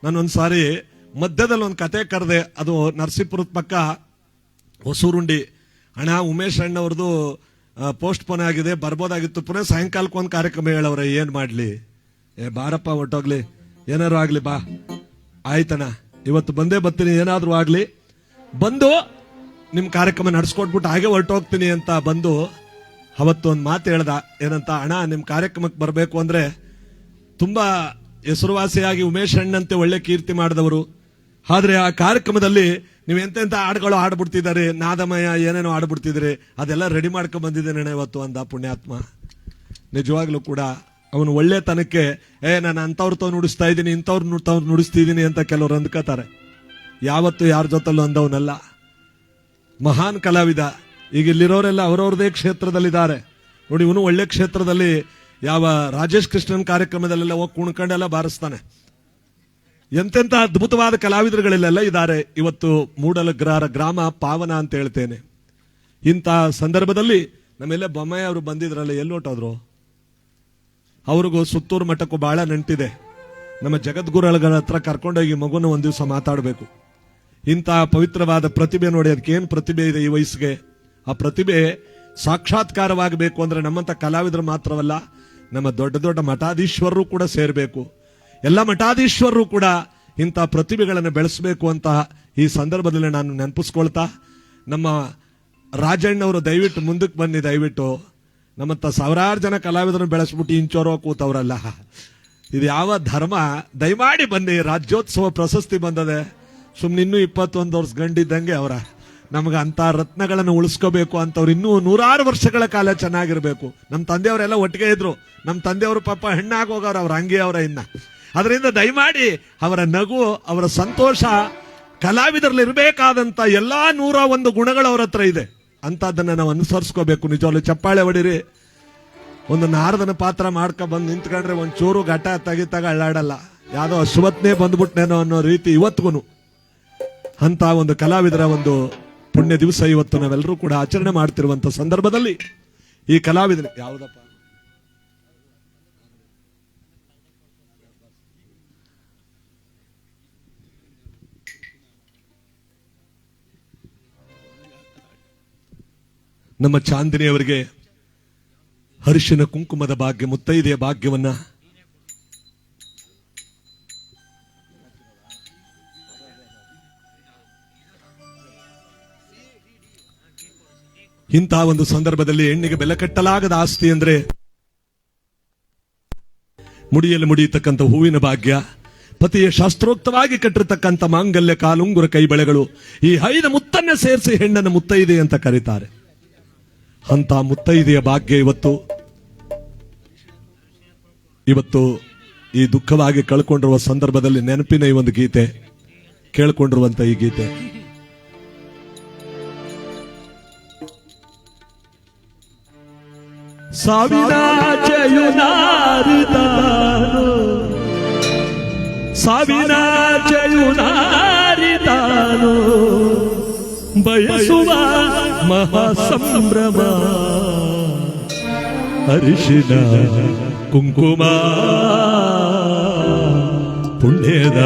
ನಾನೊಂದ್ಸಾರಿ ಮಧ್ಯದಲ್ಲಿ ಒಂದು ಕತೆ ಕರೆದೆ, ಅದು ನರಸೀಪುರದ ಪಕ್ಕ ಹೊಸೂರುಂಡಿ. ಅಣ್ಣ ಉಮೇಶ್ ಅಣ್ಣವ್ರದ್ದು ಪೋಸ್ಟ್ ಪೋನ್ ಆಗಿದೆ, ಬರ್ಬೋದಾಗಿತ್ತು, ಪುನಃ ಸಾಯಂಕಾಲಕ್ಕೆ ಒಂದು ಕಾರ್ಯಕ್ರಮ ಹೇಳವ್ರೆ, ಏನ್ ಮಾಡ್ಲಿ, ಬಾರಪ್ಪ ಹೊಟ್ಟೋಗ್ಲಿ, ಏನಾರು ಆಗ್ಲಿ ಬಾ. ಆಯ್ತಣ್ಣ, ಇವತ್ತು ಬಂದೇ ಬರ್ತೀನಿ, ಏನಾದ್ರು ಆಗ್ಲಿ, ಬಂದು ನಿಮ್ ಕಾರ್ಯಕ್ರಮ ನಡ್ಸ್ಕೊಟ್ಬಿಟ್ಟು ಹಾಗೆ ಹೊರಟೋಗ್ತೀನಿ ಅಂತ ಬಂದು ಅವತ್ತು ಒಂದು ಮಾತು ಹೇಳ್ದ. ಏನಂತ, ಅಣ್ಣ ನಿಮ್ ಕಾರ್ಯಕ್ರಮಕ್ಕೆ ಬರಬೇಕು ಅಂದ್ರೆ ತುಂಬಾ ಹೆಸರುವಾಸಿಯಾಗಿ ಉಮೇಶ್ ಅಣ್ಣಂತೆ ಒಳ್ಳೆ ಕೀರ್ತಿ ಮಾಡಿದವರು, ಆದ್ರೆ ಆ ಕಾರ್ಯಕ್ರಮದಲ್ಲಿ ನೀವು ಎಂತೆಂತ ಹಾಡುಗಳು ಹಾಡ್ಬಿಡ್ತಿದ್ದಾರೆ, ನಾದಮಯ ಏನೇನೋ ಹಾಡ್ಬಿಡ್ತಿದ್ರಿ, ಅದೆಲ್ಲ ರೆಡಿ ಮಾಡ್ಕೊಂಡ್ ಬಂದಿದ್ದೇನೆ ಇವತ್ತು ಅಂದ ಪುಣ್ಯಾತ್ಮ. ನಿಜವಾಗ್ಲೂ ಕೂಡ ಅವನು ಒಳ್ಳೆತನಕ್ಕೆ ನಾನು ಅಂತವ್ರ ತಾವ್ ನುಡಿಸ್ತಾ ಇದ್ದೀನಿ, ಇಂಥವ್ರು ತಾವ್ ನುಡಿಸ್ತಿದ್ದೀನಿ ಅಂತ ಕೆಲವರು ಅಂದ್ಕೋತಾರೆ. ಯಾವತ್ತು ಯಾರ ಜೊತೆಲ್ಲೂ ಅಂದವನಲ್ಲ, ಮಹಾನ್ ಕಲಾವಿದ. ಈಗ ಇಲ್ಲಿರೋರೆಲ್ಲ ಅವರವ್ರದೇ ಕ್ಷೇತ್ರದಲ್ಲಿದ್ದಾರೆ ನೋಡಿ. ಇವನು ಒಳ್ಳೆ ಕ್ಷೇತ್ರದಲ್ಲಿ ಯಾವ ರಾಜೇಶ್ ಕೃಷ್ಣನ್ ಕಾರ್ಯಕ್ರಮದಲ್ಲೆಲ್ಲ ಹೋಗಿ ಕುಣ್ಕೊಂಡೆಲ್ಲ ಬಾರಿಸ್ತಾನೆ. ಎಂತೆಂತ ಅದ್ಭುತವಾದ ಕಲಾವಿದರುಗಳೆಲ್ಲ ಇದ್ದಾರೆ. ಇವತ್ತು ಮೂಡಲಗ್ರಹರ ಗ್ರಾಮ ಪಾವನ ಅಂತ ಹೇಳ್ತೇನೆ. ಇಂಥ ಸಂದರ್ಭದಲ್ಲಿ ನಮ್ಮೆಲ್ಲ ಬೊಮ್ಮಯ್ಯ ಅವರು ಬಂದಿದ್ರಲ್ಲ, ಎಲ್ಲೋಟೋದ್ರು? ಅವ್ರಿಗೂ ಸುತ್ತೂರು ಮಠಕ್ಕೂ ಬಹಳ ನಂಟಿದೆ. ನಮ್ಮ ಜಗದ್ಗುರುಗಳ ಹತ್ರ ಕರ್ಕೊಂಡೋಗಿ ಮಗುನ ಒಂದ್ ದಿವಸ ಮಾತಾಡಬೇಕು. ಇಂಥ ಪವಿತ್ರವಾದ ಪ್ರತಿಭೆ ನೋಡಿ, ಅದಕ್ಕೆ ಏನ್ ಪ್ರತಿಭೆ ಇದೆ ಈ ವಯಸ್ಸಿಗೆ. ಆ ಪ್ರತಿಭೆ ಸಾಕ್ಷಾತ್ಕಾರವಾಗಬೇಕು ಅಂದ್ರೆ ನಮ್ಮಂತ ಕಲಾವಿದರು ಮಾತ್ರವಲ್ಲ, ನಮ್ಮ ದೊಡ್ಡ ದೊಡ್ಡ ಮಠಾಧೀಶ್ವರರು ಕೂಡ ಸೇರ್ಬೇಕು. ಎಲ್ಲ ಮಠಾಧೀಶ್ವರರು ಕೂಡ ಇಂಥ ಪ್ರತಿಭೆಗಳನ್ನು ಬೆಳೆಸಬೇಕು ಅಂತ ಈ ಸಂದರ್ಭದಲ್ಲಿ ನಾನು ನೆನಪಿಸ್ಕೊಳ್ತಾ, ನಮ್ಮ ರಾಜಣ್ಣವರು ದಯವಿಟ್ಟು ಮುಂದಕ್ಕೆ ಬನ್ನಿ. ದಯವಿಟ್ಟು ನಮ್ಮಂತ ಸಾವಿರಾರು ಜನ ಕಲಾವಿದರನ್ನು ಬೆಳೆಸ್ಬಿಟ್ಟು ಇಂಚೋರೋ ಕೂತವ್ರಲ್ಲ, ಇದು ಯಾವ ಧರ್ಮ? ದಯಮಾಡಿ ಬನ್ನಿ. ರಾಜ್ಯೋತ್ಸವ ಪ್ರಶಸ್ತಿ ಬಂದದೆ, ಸುಮ್ನೆ ಇನ್ನೂ 21 ವರ್ಷ ಗಂಡಿದ್ದಂಗೆ ಅವರ. ನಮ್ಗೆ ಅಂತ ರತ್ನಗಳನ್ನು ಉಳಿಸ್ಕೋಬೇಕು ಅಂತವ್ರು ಇನ್ನೂ 100 ವರ್ಷಗಳ ಕಾಲ ಚೆನ್ನಾಗಿರ್ಬೇಕು. ನಮ್ಮ ತಂದೆಯವರೆಲ್ಲ ಒಟ್ಟಿಗೆ ಇದ್ರು. ನಮ್ಮ ತಂದೆಯವರು ಪಾಪ ಹೆಣ್ಣಾಗಿ ಹೋಗವ್ರ, ಅವ್ರ ಹಂಗೆ ಅವರ ಇನ್ನ. ಅದರಿಂದ ದಯಮಾಡಿ ಅವರ ನಗು, ಅವರ ಸಂತೋಷ, ಕಲಾವಿದರಲ್ಲಿ ಇರಬೇಕಾದಂತ ಎಲ್ಲಾ 101 ಗುಣಗಳು ಅವ್ರ ಹತ್ರ ಇದೆ. ಅಂತದನ್ನ ನಾವು ಅನುಸರಿಸ್ಕೋಬೇಕು. ನಿಜವಾಗ್ಲೂ ಚಪ್ಪಾಳೆ ಹೊಡಿರಿ. ಒಂದು ನಾರದನ ಪಾತ್ರ ಮಾಡ್ಕೊ ಬಂದು ನಿಂತ್ಕೊಂಡ್ರೆ ಒಂದ್ ಚೂರು ಘಟ ತೆಗಿತಾಗ ಅಳ್ಳಾಡಲ್ಲ, ಯಾವ್ದೋ ಅಶ್ವತ್ನೇ ಬಂದ್ಬಿಟ್ನೇನೋ ಅನ್ನೋ ರೀತಿ ಇವತ್ಗೂ ಅಂತ ಒಂದು ಕಲಾವಿದರ ಒಂದು ಪುಣ್ಯ ದಿವಸ ಇವತ್ತು ನಾವೆಲ್ಲರೂ ಕೂಡ ಆಚರಣೆ ಮಾಡ್ತಿರುವಂತ ಸಂದರ್ಭದಲ್ಲಿ ಈ ಕಲಾವಿದನ ಯಾವುದಪ್ಪ ನಮ್ಮ ಚಾಂದಿನಿಯವರಿಗೆ ಹರಿಶಿನ ಕುಂಕುಮದ ಭಾಗ್ಯ, ಮುತ್ತೈದೆಯ ಭಾಗ್ಯವನ್ನ ಇಂತಹ ಒಂದು ಸಂದರ್ಭದಲ್ಲಿ ಹೆಣ್ಣಿಗೆ ಬೆಲೆ ಕಟ್ಟಲಾಗದ ಆಸ್ತಿ ಅಂದ್ರೆ ಮುಡಿಯಲ್ಲಿ ಮುಡಿಯತಕ್ಕಂಥ ಹೂವಿನ ಭಾಗ್ಯ, ಪತಿಯ ಶಾಸ್ತ್ರೋಕ್ತವಾಗಿ ಕಟ್ಟಿರ್ತಕ್ಕಂಥ ಮಾಂಗಲ್ಯ, ಕಾಲುಂಗುರ, ಕೈ ಬಳೆಗಳು, ಈ 5 ಮುತ್ತನ್ನ ಸೇರಿಸಿ ಹೆಣ್ಣನ್ನು ಮುತ್ತೈದೆ ಅಂತ ಕರೀತಾರೆ. ಅಂತ ಮುತ್ತೈದೆಯ ಭಾಗ್ಯ ಇವತ್ತು ಈ ದುಃಖವಾಗಿ ಕಳ್ಕೊಂಡಿರುವ ಸಂದರ್ಭದಲ್ಲಿ ನೆನಪಿನ ಈ ಒಂದು ಗೀತೆ ಕೇಳ್ಕೊಂಡಿರುವಂತ ಈ ಗೀತೆ. ಸಾವಿನ ಜಯುನಾರಿತಾನು, ಸಾವಿನ ಜಯುನಾರಿತಾನು, ಬಯಸುವ ಮಹಾಸಂಭ್ರಮ, ಹರಿಶಿನ ಕುಂಕುಮ ಪುಣ್ಯದ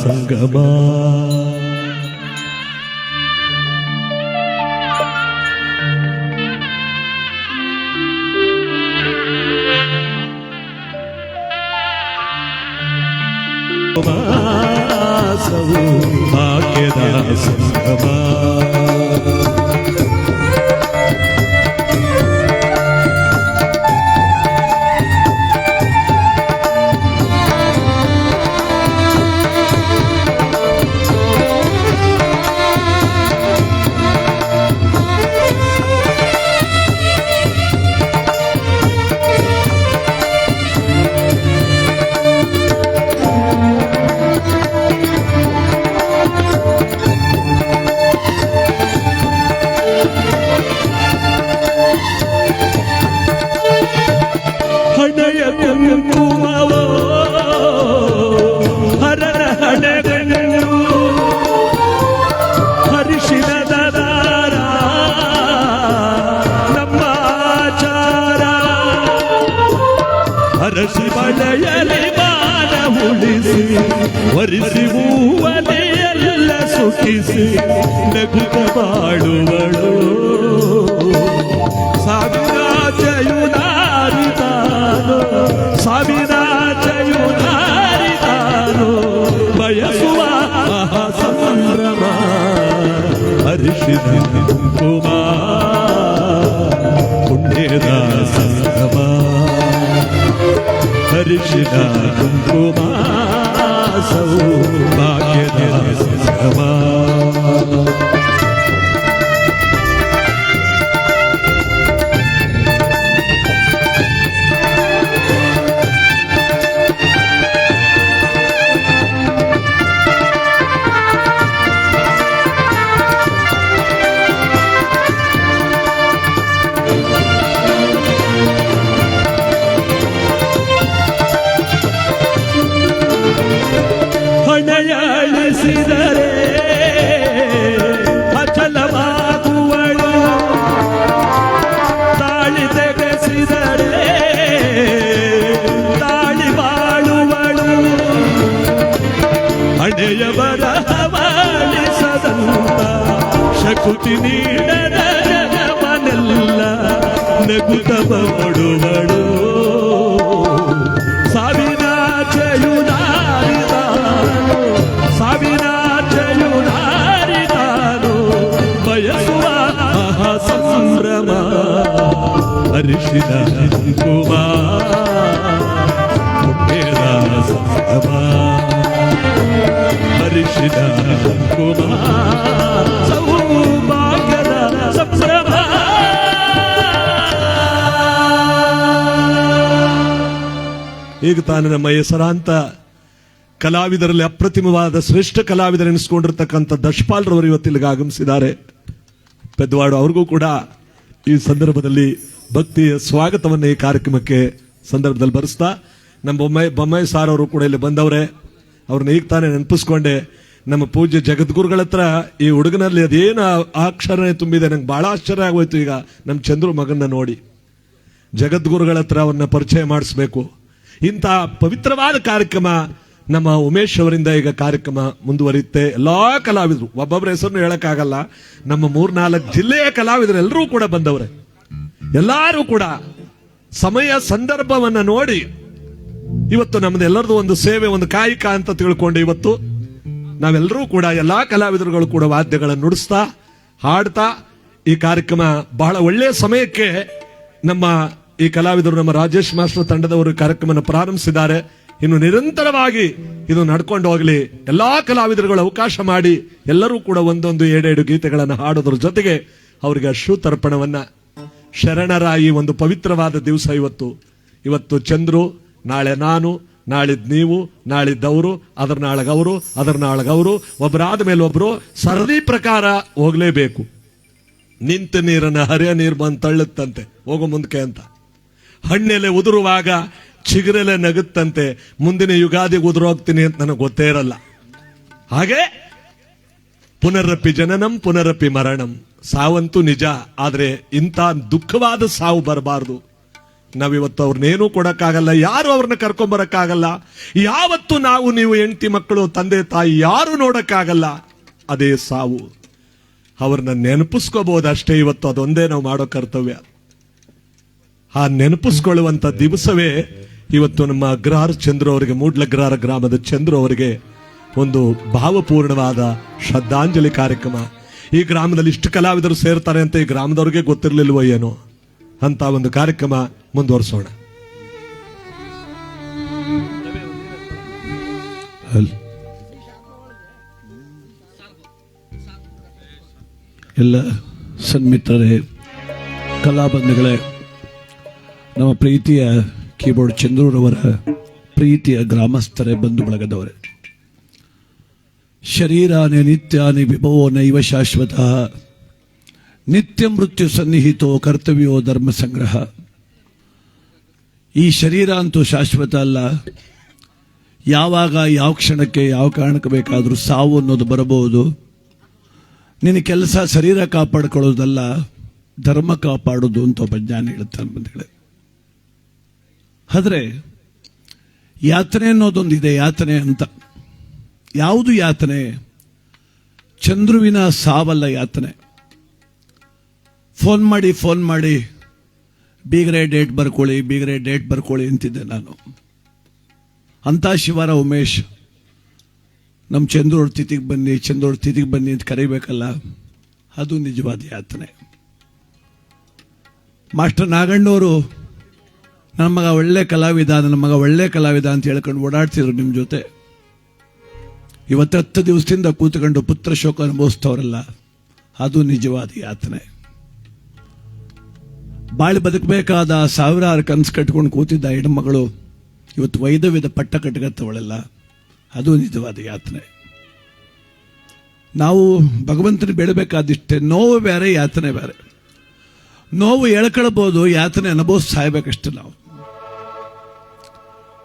ಸಂಗಮ. ಭಾಗ್ಯದ ಸಂಗಮ. ಅರಸಿ ಬಳೆಯಲಿ ಬಾನ ಉಳಿಸಿ ವರಿಸಿ ಹೂವಲೆಯೆಲ್ಲ ಸುಖಿಸಿ ನಗುತ್ತ ಬಾಳುವಳು ಸಾವಿರಾಚಯುನಾರಿತಾನೋ ಸಾವಿರಾಚಯುನಾರಿತಾನೋ ಬಯಸುವ ಸಂಭ್ರಮ ಹರ್ಷಿದ ಕುಂಕುಮ ಪುಣ್ಯದ ಸಂಗಮ ಹರ್ಷಿದ ಕುಂಕುಮ ಸೌಭಾಗ್ಯದ ಸಂಗಮ ಹಣೆಯಾಳಿಸಿದರೆ ಅಚಲವಾಗುವಳು ತಾಳಿ ತೆಗೆಸಿದರೆ ತಾಳಿ ಬಾಳುವಳು ಹಣೆಯ ಬರಹವಾಳಿಸದಂತ ಶಕುತಿ ನೀಡದ ಜನವನೆಲ್ಲ ನಗುತ್ತ ಬಡುವಳು ಸಾವಿರಾಚಯುನಾರಿತಾನೋ ಬಯಸುವ ಸಂಭ್ರಮ ಹರ್ಷಿದ ಕುಂಕುಮ ಪುಣ್ಯದ ಸಂಗಮ ಹರ್ಷಿದ ಕುಂಕುಮ ಸೌಭಾಗ್ಯದ ಸಂಭ್ರಮ. ಈಗ ತಾನು ನಮ್ಮ ಹೆಸರಾಂತ ಕಲಾವಿದರಲ್ಲಿ ಅಪ್ರತಿಮವಾದ ಶ್ರೇಷ್ಠ ಕಲಾವಿದರೆನಿಸಿಕೊಂಡಿರ್ತಕ್ಕಂಥ ದಶಪಾಲ್ರವರು ಇವತ್ತಿಲ್ಲಿಗೆ ಆಗಮಿಸಿದ್ದಾರೆ. ಪೆದ್ದವಾಡು ಅವ್ರಿಗೂ ಕೂಡ ಈ ಸಂದರ್ಭದಲ್ಲಿ ಭಕ್ತಿಯ ಸ್ವಾಗತವನ್ನು ಈ ಕಾರ್ಯಕ್ರಮಕ್ಕೆ ಸಂದರ್ಭದಲ್ಲಿ ಬರೆಸ್ತಾ ನಮ್ಮ ಬೊಮ್ಮಾಯಿ ಸಾರ್ ಅವರು ಕೂಡ ಇಲ್ಲಿ ಬಂದವ್ರೆ. ಅವ್ರನ್ನ ಈಗ ತಾನೇ ನೆನಪಿಸ್ಕೊಂಡೆ. ನಮ್ಮ ಪೂಜ್ಯ ಜಗದ್ಗುರುಗಳ ಹತ್ರ ಈ ಹುಡುಗನಲ್ಲಿ ಅದೇನು ಅಕ್ಷರನೇ ತುಂಬಿದೆ, ನಂಗೆ ಬಹಳ ಆಶ್ಚರ್ಯ ಆಗೋಯ್ತು. ಈಗ ನಮ್ಮ ಚಂದ್ರು ಮಗನ್ನ ನೋಡಿ ಜಗದ್ಗುರುಗಳ ಹತ್ರ ಅವ್ರನ್ನ ಪರಿಚಯ ಮಾಡಿಸ್ಬೇಕು. ಇಂಥ ಪವಿತ್ರವಾದ ಕಾರ್ಯಕ್ರಮ ನಮ್ಮ ಉಮೇಶ್ ಅವರಿಂದ ಈಗ ಕಾರ್ಯಕ್ರಮ ಮುಂದುವರಿಯುತ್ತೆ. ಎಲ್ಲಾ ಕಲಾವಿದರು, ಒಬ್ಬೊಬ್ಬರ ಹೆಸರನ್ನು ಹೇಳಕ್ಕಾಗಲ್ಲ, ನಮ್ಮ 3-4 ಜಿಲ್ಲೆಯ ಕಲಾವಿದರು ಎಲ್ಲರೂ ಕೂಡ ಬಂದವ್ರೆ. ಎಲ್ಲರೂ ಕೂಡ ಸಮಯ ಸಂದರ್ಭವನ್ನ ನೋಡಿ ಇವತ್ತು ನಮ್ದೆಲ್ಲರದು ಒಂದು ಸೇವೆ, ಒಂದು ಕಾಯಕ ಅಂತ ತಿಳ್ಕೊಂಡು ಇವತ್ತು ನಾವೆಲ್ಲರೂ ಕೂಡ ಎಲ್ಲಾ ಕಲಾವಿದರುಗಳು ಕೂಡ ವಾದ್ಯಗಳನ್ನು ನುಡಿಸ್ತಾ ಹಾಡ್ತಾ ಈ ಕಾರ್ಯಕ್ರಮ ಬಹಳ ಒಳ್ಳೆಯ ಸಮಯಕ್ಕೆ ನಮ್ಮ ಈ ಕಲಾವಿದರು, ನಮ್ಮ ರಾಜೇಶ್ ಮಾಸ್ಟರ್ ತಂಡದವರು ಕಾರ್ಯಕ್ರಮ ಪ್ರಾರಂಭಿಸಿದ್ದಾರೆ. ಇನ್ನು ನಿರಂತರವಾಗಿ ಇದು ನಡ್ಕೊಂಡು ಹೋಗಲಿ. ಎಲ್ಲಾ ಕಲಾವಿದರುಗಳು ಅವಕಾಶ ಮಾಡಿ ಎಲ್ಲರೂ ಕೂಡ ಒಂದೊಂದು 7 ಗೀತೆಗಳನ್ನು ಹಾಡೋದ್ರ ಜೊತೆಗೆ ಅವರಿಗೆ ಅಶ್ರುತರ್ಪಣವನ್ನ ಶರಣರ ಈ ಒಂದು ಪವಿತ್ರವಾದ ದಿವಸ ಇವತ್ತು ಚಂದ್ರು, ನಾಳೆ ನಾನು, ನಾಳಿದ್ ನೀವು, ನಾಳಿದ್ದವರು, ಅದರ ನಾಳಗವರು, ಅದರ ನಾಳಗವರು, ಒಬ್ಬರಾದ ಮೇಲೆ ಒಬ್ರು ಸರದಿ ಪ್ರಕಾರ ಹೋಗ್ಲೇಬೇಕು. ನಿಂತ ನೀರನ್ನ ಹರಿಯ ನೀರು ಬಂದು ತಳ್ಳುತ್ತಂತೆ ಹೋಗೋ ಮುಂದಕ್ಕೆ ಅಂತ. ಹಣ್ಣೆಲೆ ಉದುರುವಾಗ ಚಿಗುರೆಲೆ ನಗುತ್ತಂತೆ, ಮುಂದಿನ ಯುಗಾದಿಗೆ ಉದುರೋಗ್ತೀನಿ ಅಂತ ನನಗೆ ಗೊತ್ತೇ ಇರಲ್ಲ. ಹಾಗೆ ಪುನರಪಿ ಜನನಂ ಪುನರಪಿ ಮರಣಂ, ಸಾವಂತೂ ನಿಜ, ಆದ್ರೆ ಇಂಥ ದುಃಖವಾದ ಸಾವು ಬರಬಾರ್ದು. ನಾವಿವತ್ತು ಅವ್ರನ್ನೇನು ಕೊಡಕ್ಕಾಗಲ್ಲ, ಯಾರು ಅವ್ರನ್ನ ಕರ್ಕೊಂಬರಕ್ಕಾಗಲ್ಲ. ಯಾವತ್ತು ನಾವು ನೀವು ಹೆಂಡತಿ ಮಕ್ಕಳು ತಂದೆ ತಾಯಿ ಯಾರು ನೋಡಕ್ಕಾಗಲ್ಲ. ಅದೇ ಸಾವು. ಅವ್ರನ್ನ ನೆನಪಿಸ್ಕೋಬಹುದಷ್ಟೇ. ಇವತ್ತು ಅದೊಂದೇ ನಾವು ಮಾಡೋ ಕರ್ತವ್ಯ. ಆ ನೆನಪಿಸ್ಕೊಳ್ಳುವಂತ ದಿವಸವೇ ಇವತ್ತು ನಮ್ಮ ಅಗ್ರಹಾರ ಚಂದ್ರು ಅವರಿಗೆ, ಮೂಡ್ಲಗ್ರಹಾರ ಗ್ರಾಮದ ಚಂದ್ರು ಅವರಿಗೆ ಒಂದು ಭಾವಪೂರ್ಣವಾದ ಶ್ರದ್ಧಾಂಜಲಿ ಕಾರ್ಯಕ್ರಮ. ಈ ಗ್ರಾಮದಲ್ಲಿ ಇಷ್ಟು ಕಲಾವಿದರು ಸೇರ್ತಾರೆ ಅಂತ ಈ ಗ್ರಾಮದವ್ರಿಗೆ ಗೊತ್ತಿರ್ಲಿಲ್ವೋ ಏನೋ ಅಂತ ಒಂದು ಕಾರ್ಯಕ್ರಮ ಮುಂದುವರಿಸೋಣ. ಎಲ್ಲ ಸನ್ಮಿತ್ರರೇ, ಕಲಾಬಂಧುಗಳೇ, ನಮ್ಮ ಪ್ರೀತಿಯ ಕೀಬೋರ್ಡ್ ಚಂದ್ರೂರವರ ಪ್ರೀತಿಯ ಗ್ರಾಮಸ್ಥರೇ, ಬಂಧು ಬಳಗದವರೇ, ಶರೀರಾನಿ ನಿತ್ಯಾನಿ ವಿಭವೋ ನೈವ ಶಾಶ್ವತ, ನಿತ್ಯ ಮೃತ್ಯು ಸನ್ನಿಹಿತೋ ಕರ್ತವ್ಯೋ ಧರ್ಮ ಸಂಗ್ರಹ. ಈ ಶರೀರ ಅಂತೂ ಶಾಶ್ವತ ಅಲ್ಲ. ಯಾವಾಗ ಯಾವ ಕ್ಷಣಕ್ಕೆ ಯಾವ ಕಾರಣಕ್ಕೆ ಬೇಕಾದರೂ ಸಾವು ಅನ್ನೋದು ಬರಬಹುದು. ನಿನ್ನ ಕೆಲಸ ಶರೀರ ಕಾಪಾಡಿಕೊಳ್ಳೋದಲ್ಲ, ಧರ್ಮ ಕಾಪಾಡೋದು ಅಂತ ಒಬ್ಬ ಜ್ಞಾನಿ ಹೇಳ್ತಾನೆ ಬಂಧುಗಳೇ. ಆದರೆ ಯಾತನೆ ಅನ್ನೋದೊಂದಿದೆ, ಯಾತನೆ ಅಂತ. ಯಾವುದು ಯಾತನೆ? ಚಂದ್ರುವಿನ ಸಾವಲ್ಲ ಯಾತನೆ. ಫೋನ್ ಮಾಡಿ ಬೀಗರೆ ಡೇಟ್ ಬರ್ಕೊಳ್ಳಿ ಅಂತಿದ್ದೆ ನಾನು. ಅಂತ ಶಿವರ ಉಮೇಶ್ ನಮ್ಮ ಚಂದ್ರವ್ರ ತಿಥಿಗೆ ಬನ್ನಿ ಅಂತ ಕರೀಬೇಕಲ್ಲ, ಅದು ನಿಜವಾದ ಯಾತನೆ. ಮಾಸ್ಟರ್ ನಾಗಣ್ಣವರು ನನ್ನ ಮಗ ಒಳ್ಳೆ ಕಲಾವಿದ ಅಂತ ಹೇಳ್ಕೊಂಡು ಓಡಾಡ್ತಿದ್ರು ನಿಮ್ಮ ಜೊತೆ. ಇವತ್ತು 10 ದಿವಸದಿಂದ ಕೂತ್ಕೊಂಡು ಪುತ್ರ ಶೋಕ ಅನುಭವಿಸ್ತವ್ರಲ್ಲ, ಅದು ನಿಜವಾದ ಯಾತನೆ. ಬಾಳಿ ಬದುಕಬೇಕಾದ ಸಾವಿರಾರು ಕನಸು ಕಟ್ಕೊಂಡು ಕೂತಿದ್ದ ಹೆಣ್ಮಗಳು ಇವತ್ತು ವೈದವ್ಯದ ಪಟ್ಟ ಕಟ್ಟಗತ್ತವಳೆಲ್ಲ, ಅದು ನಿಜವಾದ ಯಾತನೆ. ನಾವು ಭಗವಂತನ ಬೇಡಬೇಕಾದಿಷ್ಟೇ. ನೋವು ಬೇರೆ, ಯಾತನೆ ಬೇರೆ. ನೋವು ಎಳ್ಕೊಳ್ಬೋದು, ಯಾತನೆ ಅನುಭವಿಸಿ ಸಾಯ್ಬೇಕಷ್ಟೆ ನಾವು.